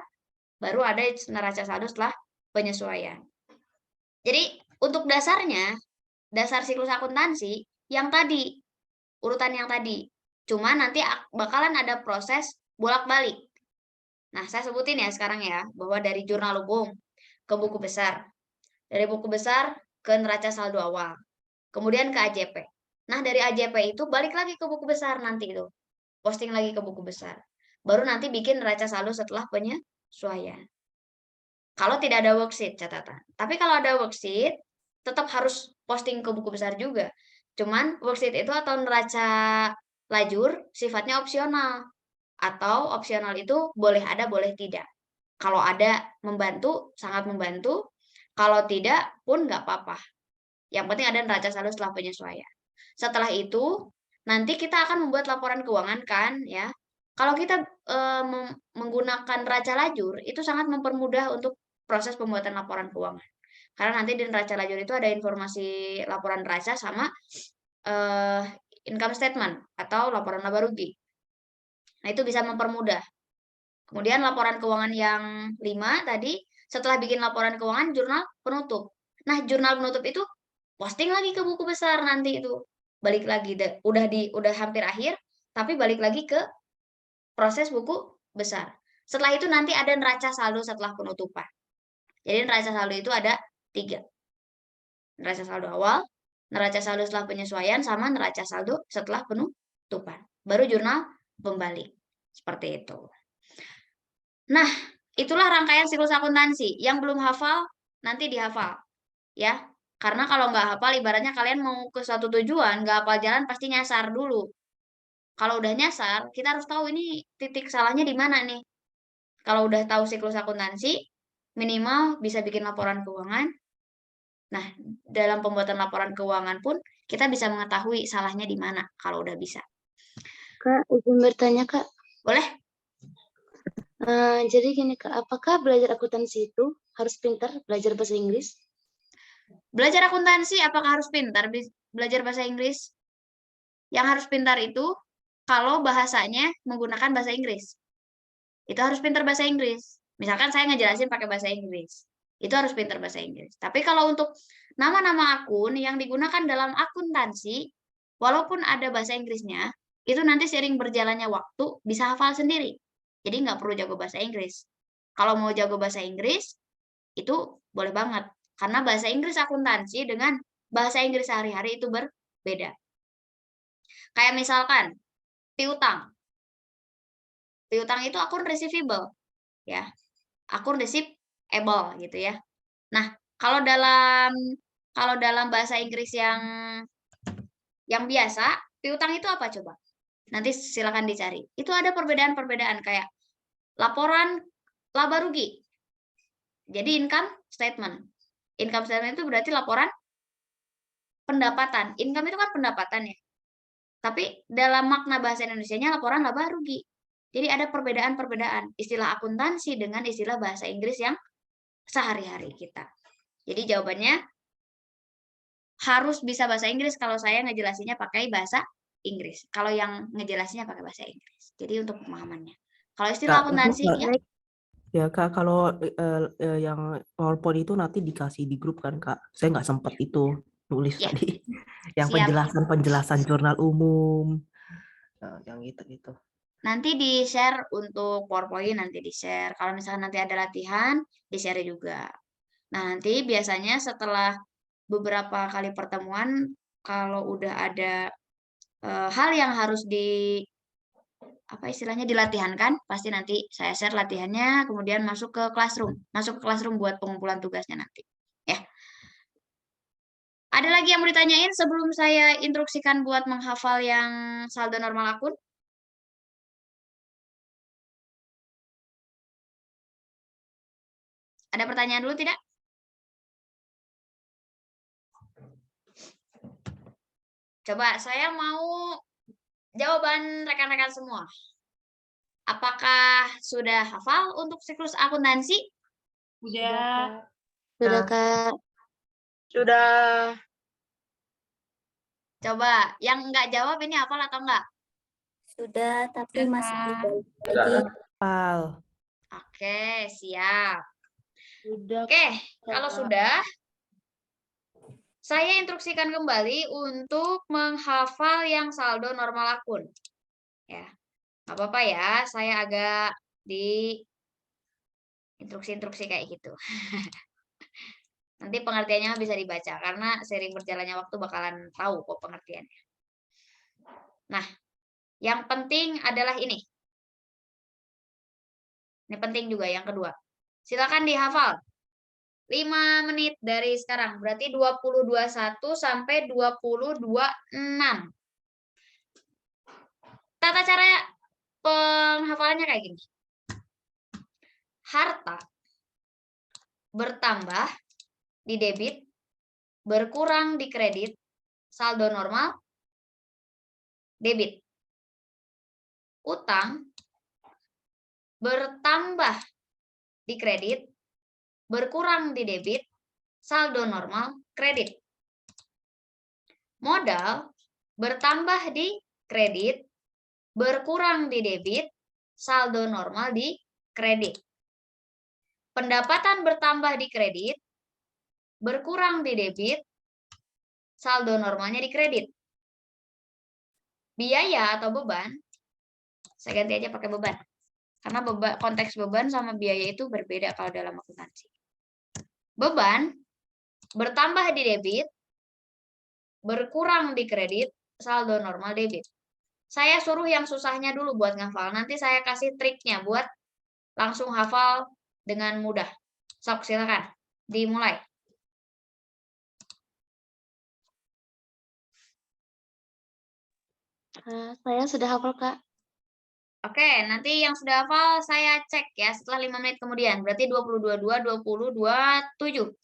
baru ada neraca saldo setelah penyesuaian. Jadi untuk dasarnya, dasar siklus akuntansi yang tadi, urutan yang tadi. Cuma nanti bakalan ada proses bolak-balik. Nah, saya sebutin ya sekarang ya, bahwa dari jurnal umum ke buku besar. Dari buku besar ke neraca saldo awal. Kemudian ke AJP. Nah, dari AJP itu balik lagi ke buku besar nanti itu. Posting lagi ke buku besar. Baru nanti bikin neraca saldo setelah penyesuaian. Kalau tidak ada worksheet catatan. Tapi kalau ada worksheet, tetap harus posting ke buku besar juga. Cuman worksheet itu atau neraca lajur sifatnya opsional. Atau opsional itu boleh ada, boleh tidak. Kalau ada membantu, sangat membantu. Kalau tidak pun nggak apa-apa. Yang penting ada neraca saldo setelah penyesuaian. Setelah itu, nanti kita akan membuat laporan keuangan kan, ya. Kalau kita menggunakan neraca lajur, itu sangat mempermudah untuk proses pembuatan laporan keuangan. Karena nanti di neraca lajur itu ada informasi laporan neraca sama income statement atau laporan laba rugi. Nah, itu bisa mempermudah. Kemudian laporan keuangan yang 5 tadi, setelah bikin laporan keuangan, jurnal penutup. Nah, jurnal penutup itu posting lagi ke buku besar nanti itu. Balik lagi, udah hampir akhir, tapi balik lagi ke proses buku besar. Setelah itu nanti ada neraca saldo setelah penutupan. Jadi neraca saldo itu ada 3. Neraca saldo awal, neraca saldo setelah penyesuaian, sama neraca saldo setelah penutupan. Baru jurnal pembalik. Seperti itu. Nah, itulah rangkaian siklus akuntansi. Yang belum hafal, nanti dihafal. Ya, karena kalau nggak hafal, ibaratnya kalian mau ke suatu tujuan, nggak hafal jalan, pasti nyasar dulu. Kalau udah nyasar, kita harus tahu ini titik salahnya di mana nih. Kalau udah tahu siklus akuntansi, minimal bisa bikin laporan keuangan. Nah, dalam pembuatan laporan keuangan pun, kita bisa mengetahui salahnya di mana, kalau udah bisa. Kak, izin bertanya, Kak. Boleh? Jadi gini, Kak, apakah belajar akuntansi itu harus pintar belajar bahasa Inggris? Belajar akuntansi apakah harus pintar belajar bahasa Inggris? Yang harus pintar itu kalau bahasanya menggunakan bahasa Inggris. Itu harus pintar bahasa Inggris. Misalkan saya ngejelasin pakai bahasa Inggris. Itu harus pintar bahasa Inggris. Tapi kalau untuk nama-nama akun yang digunakan dalam akuntansi, walaupun ada bahasa Inggrisnya, itu nanti seiring berjalannya waktu bisa hafal sendiri. Jadi nggak perlu jago bahasa Inggris. Kalau mau jago bahasa Inggris, itu boleh banget. Karena bahasa Inggris akuntansi dengan bahasa Inggris sehari-hari itu berbeda. Kayak misalkan, piutang. Piutang itu akun receivable. Ya, akun receivable gitu ya. Nah, kalau dalam bahasa Inggris yang biasa, piutang itu apa coba? Nanti silakan dicari. Itu ada perbedaan-perbedaan kayak laporan laba rugi. Jadi income statement. Income statement itu berarti laporan pendapatan. Income itu kan pendapatan ya. Tapi dalam makna bahasa Indonesianya laporan laba rugi. Jadi ada perbedaan-perbedaan istilah akuntansi dengan istilah bahasa Inggris yang sehari-hari kita. Jadi jawabannya harus bisa bahasa Inggris kalau saya ngejelasinnya pakai bahasa Inggris. Kalau yang ngejelasinnya pakai bahasa Inggris. Jadi untuk pemahamannya. Kalau istilah Kak, itu akuntansi ya ya Kak, kalau yang PowerPoint itu nanti dikasih di grup kan Kak. Saya nggak sempat itu nulis Ya, tadi. Yang siap. penjelasan jurnal umum. Yang gitu. Nanti di-share untuk PowerPoint, nanti di-share. Kalau misalnya nanti ada latihan, di-share juga. Nah, nanti biasanya setelah beberapa kali pertemuan, kalau udah ada hal yang harus apa istilahnya dilatihankan, pasti nanti saya share latihannya, kemudian masuk ke classroom buat pengumpulan tugasnya nanti. Ya. Ada lagi yang mau ditanyain sebelum saya instruksikan buat menghafal yang saldo normal akun? Ada pertanyaan dulu tidak? Coba saya mau jawaban rekan-rekan semua. Apakah sudah hafal untuk siklus akuntansi? Udah. Sudah, Kak. Sudah. Coba, yang nggak jawab ini hafal atau enggak? Sudah, tapi masih Sudah. lagi. Hafal. Oke, siap. Sudah, Oke, kalau Kak. sudah, saya instruksikan kembali untuk menghafal yang saldo normal akun. Ya, nggak apa-apa ya, saya agak di instruksi-instruksi kayak gitu. Nanti pengertiannya bisa dibaca, karena sering berjalannya waktu bakalan tahu kok pengertiannya. Nah, yang penting adalah ini. Ini penting juga yang kedua. Silakan dihafal. 5 menit dari sekarang. Berarti 2021 sampai 2026. Tata cara penghafalannya kayak gini. Harta bertambah di debit, berkurang di kredit, saldo normal, debit. Utang bertambah di kredit, berkurang di debit, saldo normal, kredit. Modal bertambah di kredit, berkurang di debit, saldo normal di kredit. Pendapatan bertambah di kredit, berkurang di debit, saldo normalnya di kredit. Biaya atau beban, saya ganti aja pakai beban. Karena konteks beban sama biaya itu berbeda kalau dalam akuntansi. Beban bertambah di debit, berkurang di kredit, saldo normal debit. Saya suruh yang susahnya dulu buat ngafal. Nanti saya kasih triknya buat langsung hafal dengan mudah. Sok, silakan. Dimulai. Saya sudah hafal, Kak. Oke, nanti yang sudah hafal saya cek ya setelah 5 menit kemudian. Berarti 2022, 2027.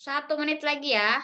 1 menit lagi ya.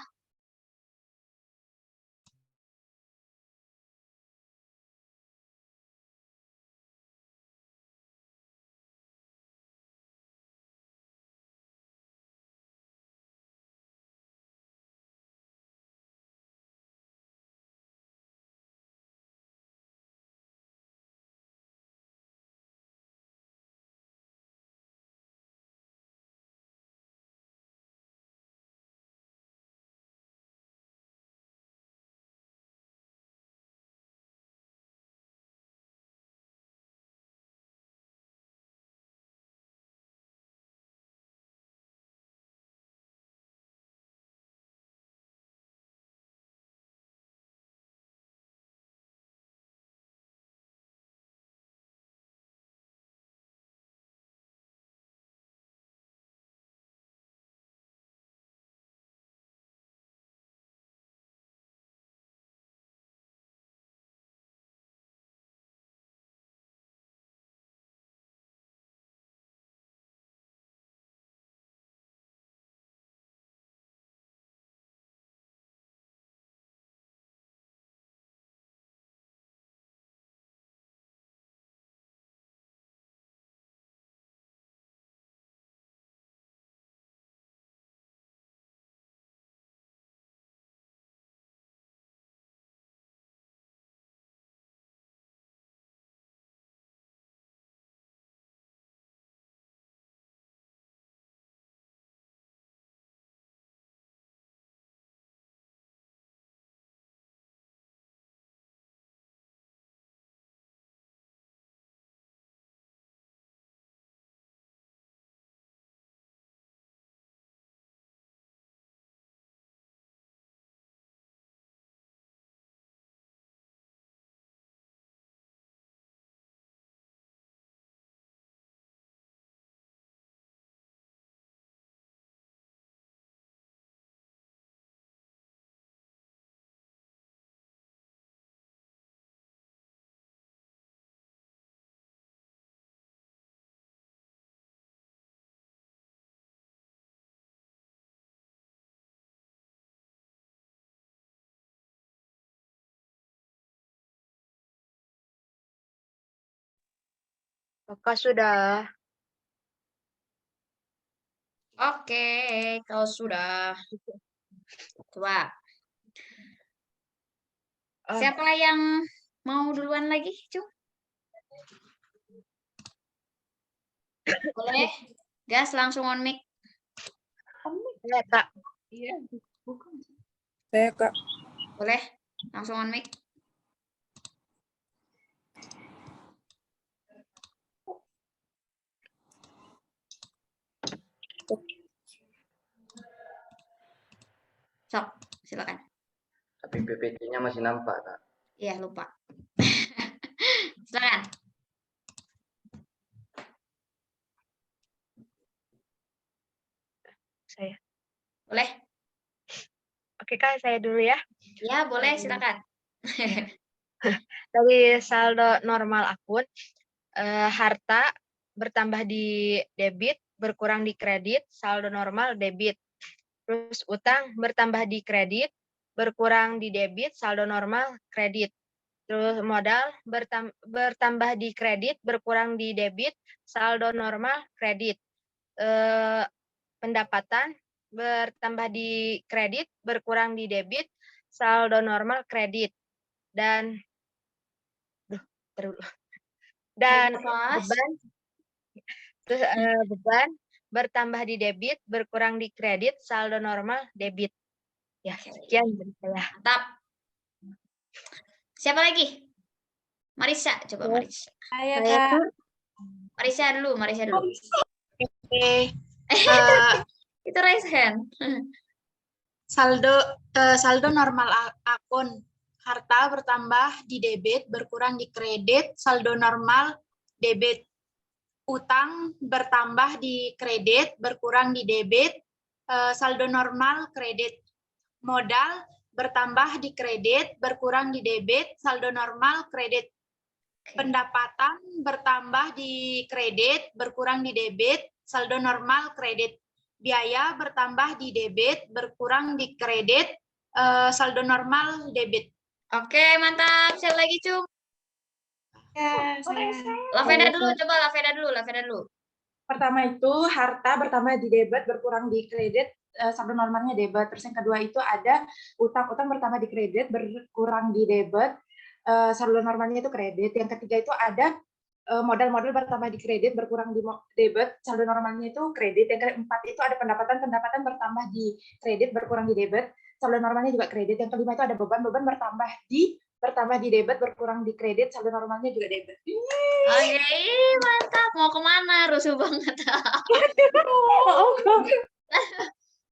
Apakah sudah? Oke, kalau sudah. Coba. Ah. Siapa yang mau duluan lagi, Cung? Boleh? Gas langsung on mic. Ya, Kak. Saya Kak. Boleh? Langsung on mic. Sok, silakan. Tapi PPT-nya masih nampak, Kak. Iya, lupa. Silakan. Saya. Boleh? Oke, Kak, saya dulu ya. Ya, boleh, silakan. Dari saldo normal akun, harta bertambah di debit, berkurang di kredit, saldo normal debit. Terus utang bertambah di kredit, berkurang di debit, saldo normal kredit. Terus modal bertambah di kredit, berkurang di debit, saldo normal kredit. Pendapatan bertambah di kredit, berkurang di debit, saldo normal kredit. Dan beban beban bertambah di debit, berkurang di kredit, saldo normal debit. Ya, sekian dari saya. Mantap. Siapa lagi? Marisa, coba Marisa. Saya, Kak. Marisa dulu. Oke. Itu raise hand. Saldo normal akun, harta bertambah di debit, berkurang di kredit, saldo normal debit. Utang bertambah di kredit, berkurang di debit, saldo normal kredit. Modal bertambah di kredit, berkurang di debit, saldo normal kredit. Pendapatan bertambah di kredit, berkurang di debit, saldo normal kredit. biaya bertambah di debit, berkurang di kredit, saldo normal debit. Oke, mantap. Siapa lagi, Cung? Lavenda dulu, coba Lavenda dulu. Pertama itu harta bertambah di debit berkurang di kredit, saldo normalnya debit. Terus yang kedua itu ada utang bertambah di kredit berkurang di debit, saldo normalnya itu kredit. Yang ketiga itu ada modal bertambah di kredit berkurang di debit, saldo normalnya itu kredit. Yang keempat itu ada pendapatan bertambah di kredit berkurang di debit, saldo normalnya juga kredit. Yang kelima itu ada beban bertambah di debit berkurang di kredit, saldo normalnya juga debit. Oke, mantap. Mau kemana? Rusuh banget.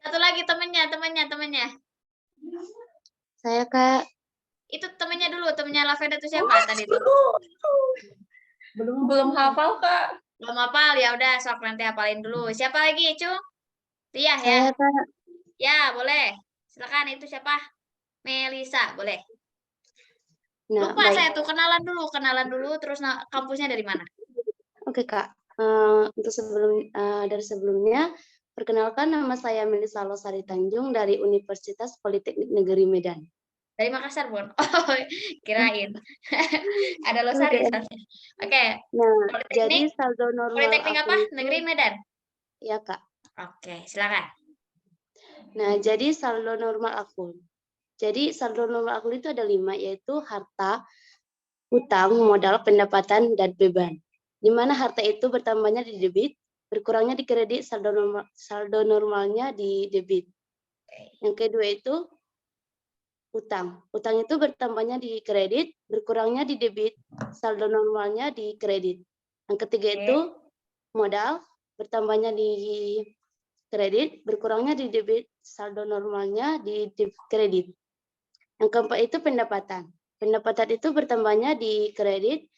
Satu lagi temennya. Saya Kak. Itu temennya dulu, temennya Lavenda itu siapa tadi tuh? Belum hafal, Kak. Belum hafal, ya udah sok nanti hafalin dulu. Siapa lagi, Cung? Ria ya? Saya Kak. Ya, boleh. Silakan, itu siapa? Melisa, boleh. Nah, Lupa baik. saya tuh, kenalan dulu, terus kampusnya dari mana? Oke Kak. Untuk dari sebelumnya, perkenalkan nama saya Melisa Losari Tanjung dari Universitas Politeknik Negeri Medan. Dari Makassar, Bon. Oh, kirain. Ada Losari. Oke. Soalnya. Oke. Nah, jadi Politeknik, saldo normal Politeknik apa? aku itu, Negeri Medan. ya Kak. Oke, silakan. Nah, jadi saldo normal akun. Jadi saldo normal akun itu ada 5, yaitu harta, utang, modal, pendapatan, dan beban. Di mana harta itu bertambahnya di debit, berkurangnya di kredit, saldo normalnya di debit. Yang kedua itu utang. Utang itu bertambahnya di kredit, berkurangnya di debit, saldo normalnya di kredit. Yang ketiga itu modal, bertambahnya di kredit, berkurangnya di debit, saldo normalnya di kredit. Yang keempat itu pendapatan. Pendapatan itu bertambahnya di kredit,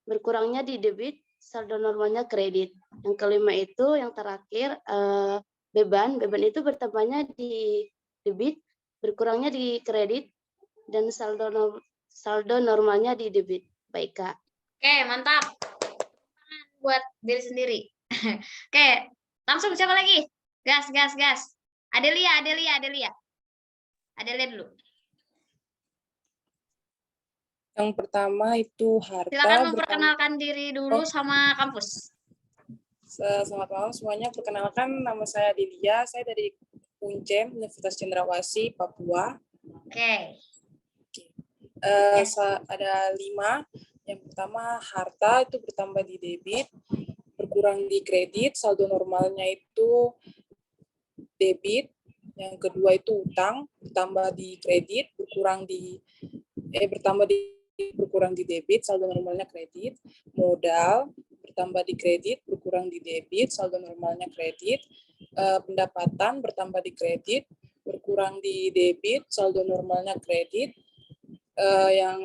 berkurangnya di debit, saldo normalnya kredit. Yang kelima itu yang terakhir beban. Beban itu bertambahnya di debit, berkurangnya di kredit, dan saldo normalnya di debit. Baik Kak. Oke, mantap. Buat diri sendiri. Oke, langsung siapa lagi? Gas. Adelia dulu. Yang pertama itu harta. Silakan memperkenalkan diri dulu sama kampus. Selamat malam semuanya. Perkenalkan, nama saya Adelia. Saya dari UNCEM, Universitas Cendrawasih, Papua. Oke. Ada 5. Yang pertama harta itu bertambah di debit, berkurang di kredit, saldo normalnya itu debit. Yang kedua itu utang, bertambah di kredit, berkurang di debit, saldo normalnya kredit. Modal, bertambah di kredit, berkurang di debit, saldo normalnya kredit. Pendapatan, bertambah di kredit, berkurang di debit, saldo normalnya kredit. Yang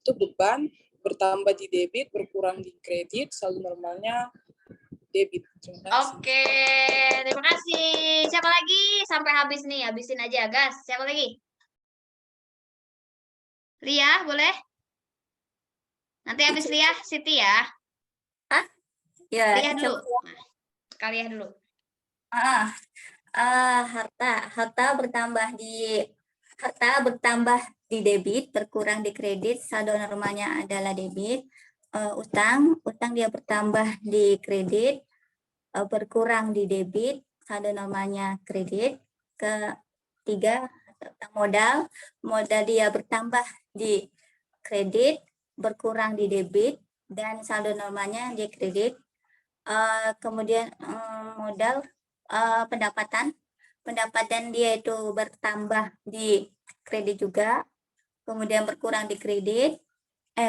itu beban, bertambah di debit, berkurang di kredit, saldo normalnya debit. Terima kasih. Oke, terima kasih. Siapa lagi? Sampai habis nih, habisin aja, gas. Siapa lagi? Lia, boleh? Nanti habis Lia, Siti ya. Ya, Lia dulu. coba. Kalian dulu. Harta bertambah di debit, berkurang di kredit, saldo normalnya adalah debit. Utang dia bertambah di kredit, berkurang di debit, saldo normalnya kredit. Ketiga, modal dia bertambah di kredit, berkurang di debit, dan saldo normalnya di kredit. Kemudian modal, pendapatan dia itu bertambah di kredit juga, kemudian berkurang di kredit,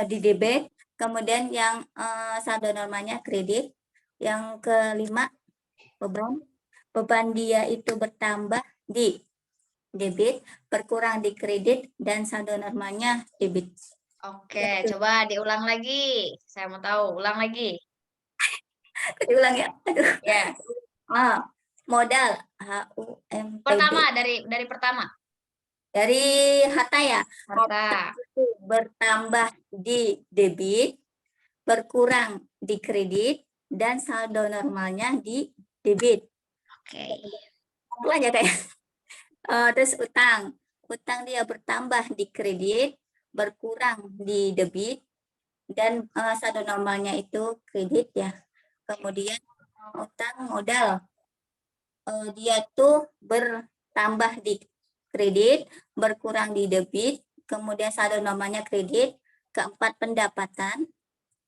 di debit, kemudian yang saldo normalnya kredit. Yang kelima, beban dia itu bertambah di debit, berkurang di kredit, dan saldo normalnya debit. Oke, coba diulang lagi. Saya mau tahu, ulang lagi. Diulang ya. Aduh. Ya. Modal HUMPD. Pertama dari pertama. Dari harta ya. Harta. Bertambah di debit, berkurang di kredit, dan saldo normalnya di debit. Oke. Itu aja kayak. Terus utang. Utang dia bertambah di kredit, berkurang di debit, dan saldo normalnya itu kredit ya. Kemudian utang modal. Dia tuh bertambah di kredit, berkurang di debit, kemudian saldo normalnya kredit. Keempat, pendapatan.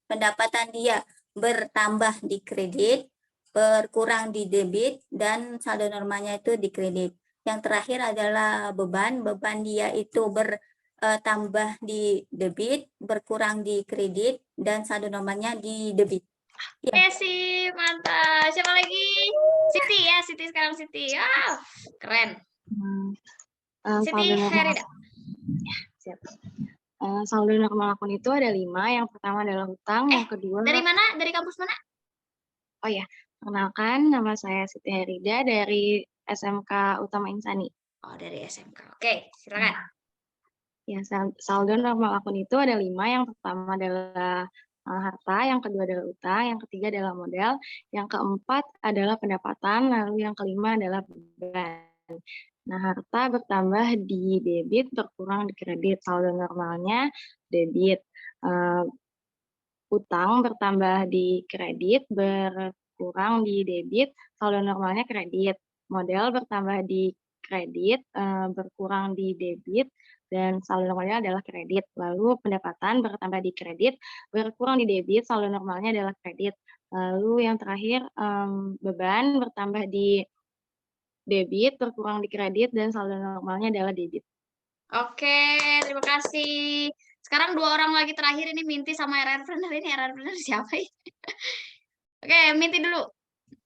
Pendapatan dia bertambah di kredit, berkurang di debit, dan saldo normalnya itu di kredit. Yang terakhir adalah beban. Beban dia itu bertambah di debit, berkurang di kredit, dan saldo normalnya di debit. Ya. Sip, mantap. Siapa lagi? Siti ya, Siti sekarang Siti. Keren. Siti Saldo normal Herida. siap. Saldo normal akun itu ada 5. Yang pertama adalah hutang, yang kedua Dari mana? Dari kampus mana? oh ya, perkenalkan nama saya Siti Herida dari SMK Utama Insani. Oh, dari SMK. Oke, silakan. Ya, saldo normal akun itu ada 5. Yang pertama adalah harta, yang kedua adalah utang, yang ketiga adalah modal, yang keempat adalah pendapatan, lalu yang kelima adalah beban. Nah, harta bertambah di debit, berkurang di kredit. Saldo normalnya debit. Utang bertambah di kredit, berkurang di debit. Saldo normalnya kredit. Modal bertambah di kredit, berkurang di debit, dan saldo normalnya adalah kredit. Lalu pendapatan bertambah di kredit, berkurang di debit, saldo normalnya adalah kredit. Lalu yang terakhir, beban bertambah di debit, berkurang di kredit, dan saldo normalnya adalah debit. Oke, terima kasih. Sekarang 2 orang lagi terakhir ini Minti sama RR-Planner. Ini RR-Planner siapa ya? Oke, Minti dulu.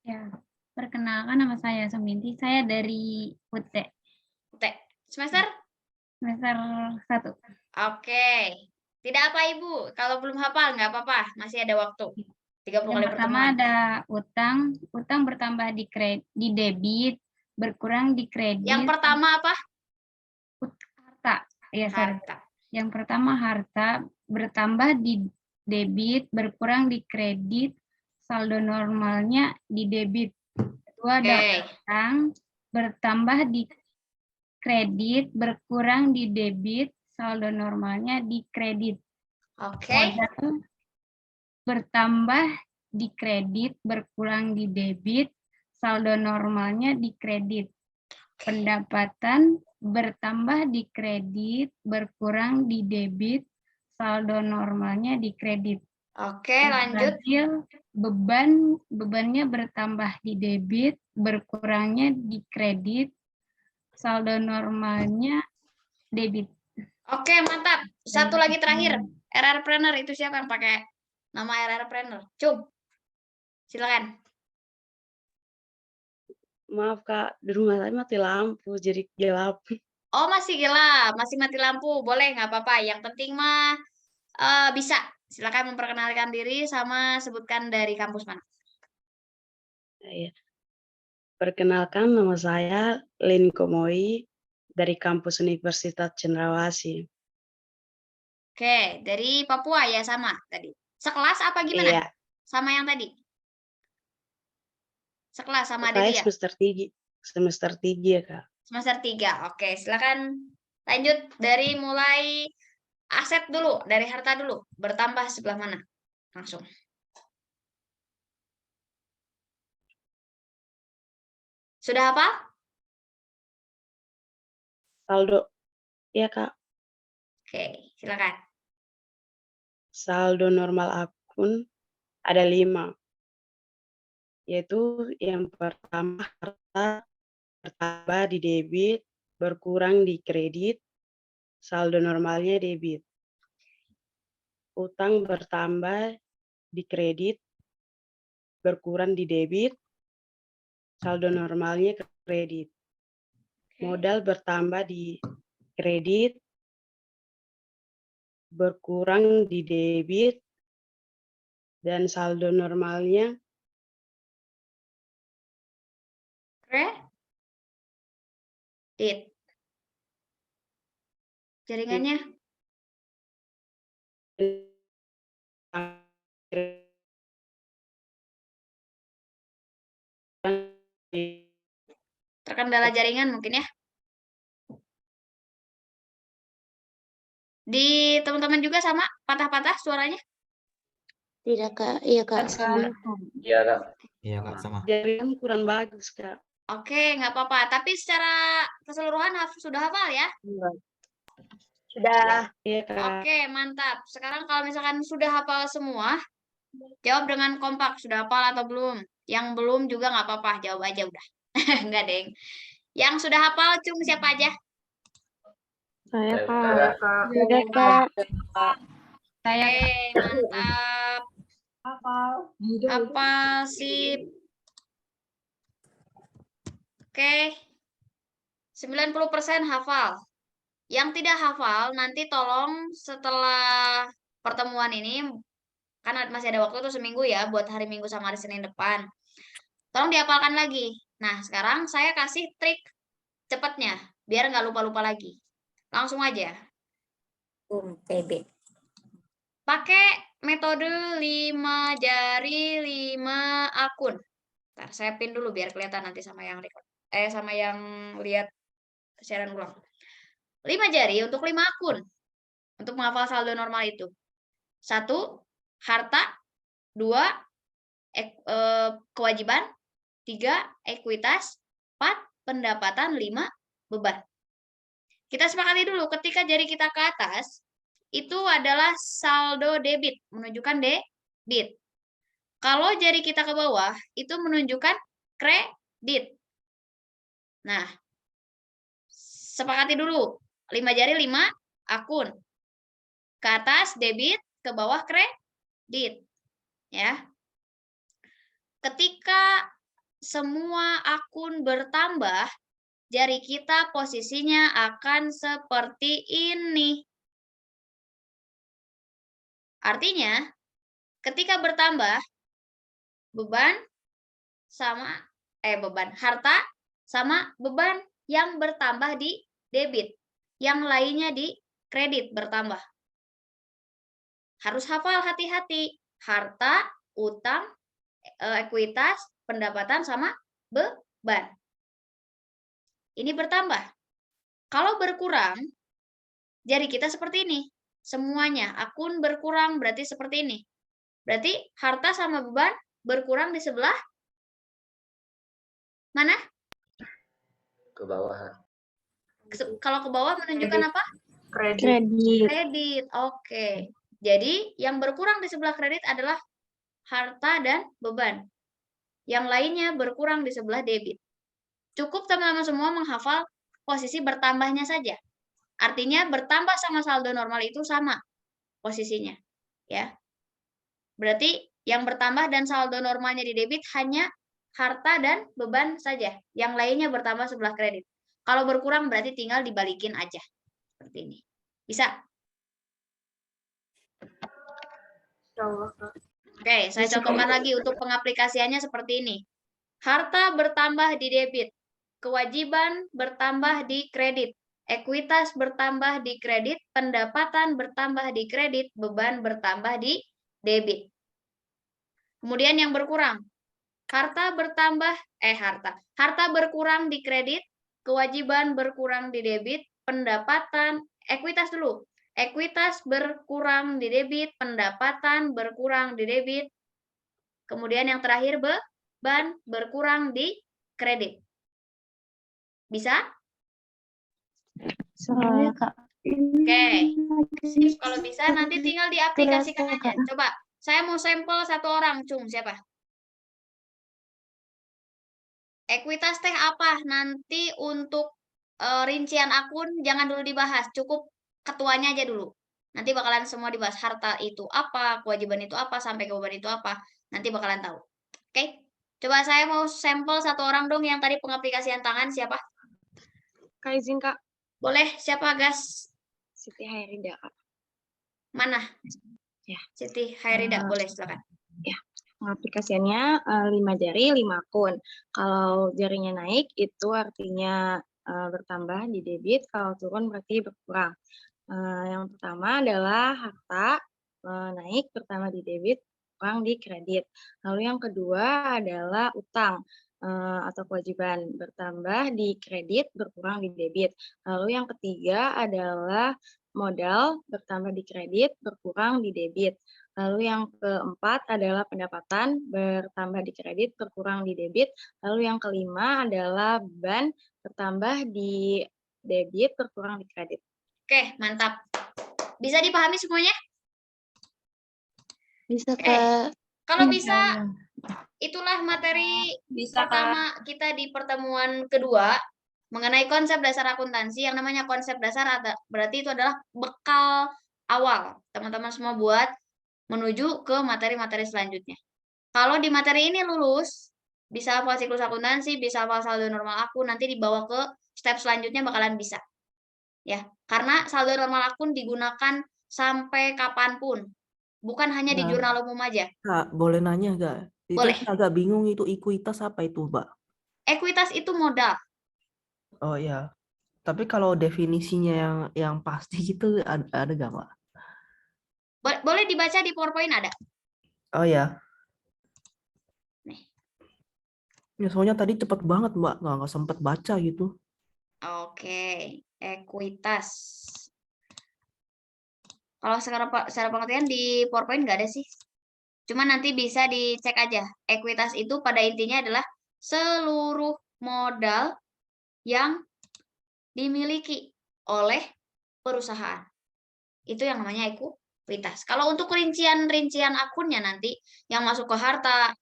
Ya, perkenalkan nama saya Suminti. Saya dari UT. UT. Semester? Semester 1. Oke. Tidak apa Ibu, kalau belum hafal nggak apa-apa, masih ada waktu. 30 Yang kali pertama pertemuan. ada utang. Utang bertambah di debit, berkurang di kredit. Yang pertama apa? Harta. Ya, sorry. Harta. Yang pertama harta bertambah di debit, berkurang di kredit, saldo normalnya di debit. Kedua ada utang bertambah di kredit, berkurang di debit, saldo normalnya di kredit. Oke. Modal bertambah di kredit, berkurang di debit, saldo normalnya di kredit. Pendapatan bertambah di kredit, berkurang di debit, saldo normalnya di kredit. Oke, lanjut. Bebannya bertambah di debit, berkurangnya di kredit, saldo normalnya debit. Oke, mantap. Satu lagi terakhir. RR-Planner itu siapa yang pakai nama RR-Planner? Cum. Silakan. Maaf Kak, di rumah saya mati lampu, jadi gelap. Oh, masih gelap, masih mati lampu. Boleh, nggak apa-apa. Yang penting mah bisa. Silakan memperkenalkan diri sama sebutkan dari kampus mana. Ya. Perkenalkan, nama saya Lin Komoi dari kampus Universitas Cendrawasih. Oke, dari Papua ya sama tadi. Sekelas apa gimana? Iya. Sama yang tadi? Sekelas sama Saya Devi ya? semester 3 ya Kak. Semester 3. Oke, silakan lanjut dari mulai aset dulu, dari harta dulu. Bertambah sebelah mana? Langsung. Sudah apa? Saldo, ya Kak. Oke, silakan. Saldo normal akun ada 5. Yaitu yang pertama harta bertambah di debit, berkurang di kredit, saldo normalnya debit. Utang bertambah di kredit, berkurang di debit, saldo normalnya kredit. Modal bertambah di kredit, berkurang di debit, dan saldo normalnya kredit. Jaringannya? Terkendala jaringan mungkin ya. Di teman-teman juga sama patah-patah suaranya? Tidak, Kak. Iya, Kak, sama. Iya, Kak. Iya, Kak, sama. Jaringan kurang bagus, Kak. Oke, nggak apa-apa. Tapi secara keseluruhan sudah hafal ya? Sudah. Iya, Kak. Oke, mantap. Sekarang kalau misalkan sudah hafal semua, jawab dengan kompak. Sudah hafal atau belum? Yang belum juga nggak apa-apa. Jawab aja udah. Nggak, Deng. Yang sudah hafal, Cung, siapa aja? Saya, Kak. Sudah, Kak. Saya Oke, mantap. Hafal, sip. Oke. 90% hafal. Yang tidak hafal, nanti tolong setelah pertemuan ini, kan masih ada waktu tuh seminggu ya, buat hari Minggu sama hari Senin depan. Tolong dihafalkan lagi. Nah, sekarang saya kasih trik cepatnya, biar nggak lupa-lupa lagi. Langsung aja. PB. Pakai metode 5 jari 5 akun. Ntar saya pin dulu biar kelihatan nanti sama yang record. Sama yang lihat siaran ulang. 5 jari untuk 5 akun. Untuk menghafal saldo normal itu. 1, harta. 2, kewajiban. 3, ekuitas. 4, pendapatan. 5, beban. Kita sepakati dulu, ketika jari kita ke atas, itu adalah saldo debit, menunjukkan debit. Kalau jari kita ke bawah, itu menunjukkan kredit. Nah, sepakati dulu, 5 jari 5 akun. Ke atas debit, ke bawah kredit. Ya. Ketika semua akun bertambah, jari kita posisinya akan seperti ini. Artinya, ketika bertambah, beban sama harta sama beban yang bertambah di debit, yang lainnya di kredit bertambah. Harus hafal, hati-hati. Harta, utang, ekuitas, pendapatan sama beban. Ini bertambah. Kalau berkurang, jari kita seperti ini. Semuanya, akun berkurang berarti seperti ini. Berarti harta sama beban berkurang di sebelah mana? Ke bawah. Kalau ke bawah menunjukkan apa? Kredit. Oke. Jadi yang berkurang di sebelah kredit adalah harta dan beban. Yang lainnya berkurang di sebelah debit. Cukup teman-teman semua menghafal posisi bertambahnya saja. Artinya bertambah sama saldo normal itu sama posisinya. Ya. Berarti yang bertambah dan saldo normalnya di debit hanya harta dan beban saja. Yang lainnya bertambah sebelah kredit. Kalau berkurang berarti tinggal dibalikin aja. Seperti ini. Bisa? Oke, saya contohkan lagi untuk pengaplikasiannya seperti ini. Harta bertambah di debit. Kewajiban bertambah di kredit. Ekuitas bertambah di kredit. Pendapatan bertambah di kredit. Beban bertambah di debit. Kemudian yang berkurang. Harta berkurang di kredit. Kewajiban berkurang di debit. Pendapatan, ekuitas dulu. Ekuitas berkurang di debit. Pendapatan berkurang di debit. Kemudian yang terakhir beban berkurang di kredit. Bisa? Soalnya, Kak. Oke. Kalau bisa nanti tinggal diaplikasikan aja. Coba, saya mau sampel satu orang, Cung. Siapa? Ekuitas teh apa? Nanti untuk rincian akun jangan dulu dibahas. Cukup ketuanya aja dulu. Nanti bakalan semua dibahas. Harta itu apa, kewajiban itu apa, sampai ke beban itu apa. Nanti bakalan tahu. Oke? Coba saya mau sampel satu orang dong yang tadi pengaplikasian tangan. Siapa? Kak, izin, Kak. Boleh, siapa, Gas? Siti Hairida, Kak. Mana? Ya. Siti Hairida, boleh, silakan. Ya, aplikasiannya 5 jari, 5 akun. Kalau jarinya naik, itu artinya bertambah di debit, kalau turun berarti berkurang. Yang pertama adalah harta, naik, bertambah di debit, kurang di kredit. Lalu yang kedua adalah utang. atau kewajiban, bertambah di kredit, berkurang di debit. Lalu yang ketiga adalah modal, bertambah di kredit, berkurang di debit. Lalu yang keempat adalah pendapatan, bertambah di kredit, berkurang di debit. Lalu yang kelima adalah beban, bertambah di debit, berkurang di kredit. Oke, mantap. Bisa dipahami semuanya? Bisa, Oke. Kak. Kalau bisa, itulah materi Bisa, Kak. pertama kita di pertemuan kedua mengenai konsep dasar akuntansi. Yang namanya konsep dasar berarti itu adalah bekal awal teman-teman semua buat menuju ke materi-materi selanjutnya. Kalau di materi ini lulus, bisa hafal siklus akuntansi, bisa hafal saldo normal akun, nanti dibawa ke step selanjutnya bakalan bisa. Ya, karena saldo normal akun digunakan sampai kapanpun, bukan hanya di Nah, jurnal umum aja. Kak, boleh nanya nggak? Itu Boleh. saya agak bingung itu ekuitas apa itu, Mbak? Ekuitas itu modal. Oh ya. Tapi kalau definisinya yang pasti gitu ada nggak, Mbak? Boleh dibaca di PowerPoint ada. Oh ya. Nih. Ya, soalnya tadi cepet banget, Mbak. Nggak sempet baca gitu. Oke, ekuitas. Kalau secara pengertian di PowerPoint nggak ada sih. Cuma nanti bisa dicek aja. Ekuitas itu pada intinya adalah seluruh modal yang dimiliki oleh perusahaan. Itu yang namanya ekuitas. Kalau untuk rincian akunnya nanti yang masuk ke harta,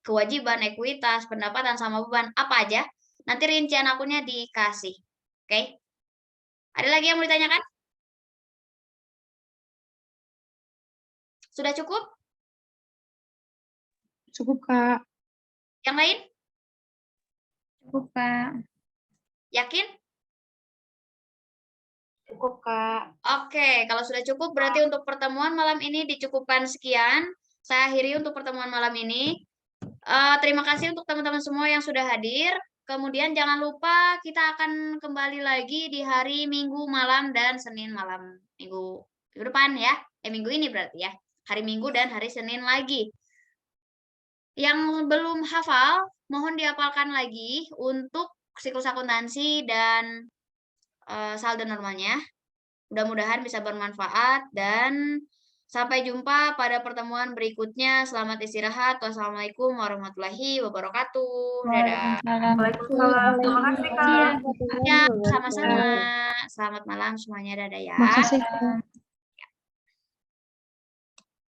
kewajiban, ekuitas, pendapatan sama beban, apa aja, nanti rincian akunnya dikasih. Oke? Ada lagi yang mau ditanyakan? Sudah cukup? Cukup, Kak. Yang lain? Cukup, Kak. Yakin? Cukup, Kak. Oke, kalau sudah cukup berarti untuk pertemuan malam ini dicukupkan sekian. Saya akhiri untuk pertemuan malam ini. Terima kasih untuk teman-teman semua yang sudah hadir. Kemudian jangan lupa kita akan kembali lagi di hari Minggu malam dan Senin malam. Minggu depan ya. Minggu ini berarti ya. Hari Minggu dan hari Senin lagi. Yang belum hafal, mohon dihafalkan lagi untuk siklus akuntansi dan saldo normalnya. Mudah-mudahan bisa bermanfaat dan sampai jumpa pada pertemuan berikutnya. Selamat istirahat. Wassalamualaikum warahmatullahi wabarakatuh. Dadah. Waalaikumsalam. Terima kasih, Kak. Ya, sama-sama. Selamat malam semuanya. Dadah ya. Makasih, Kak.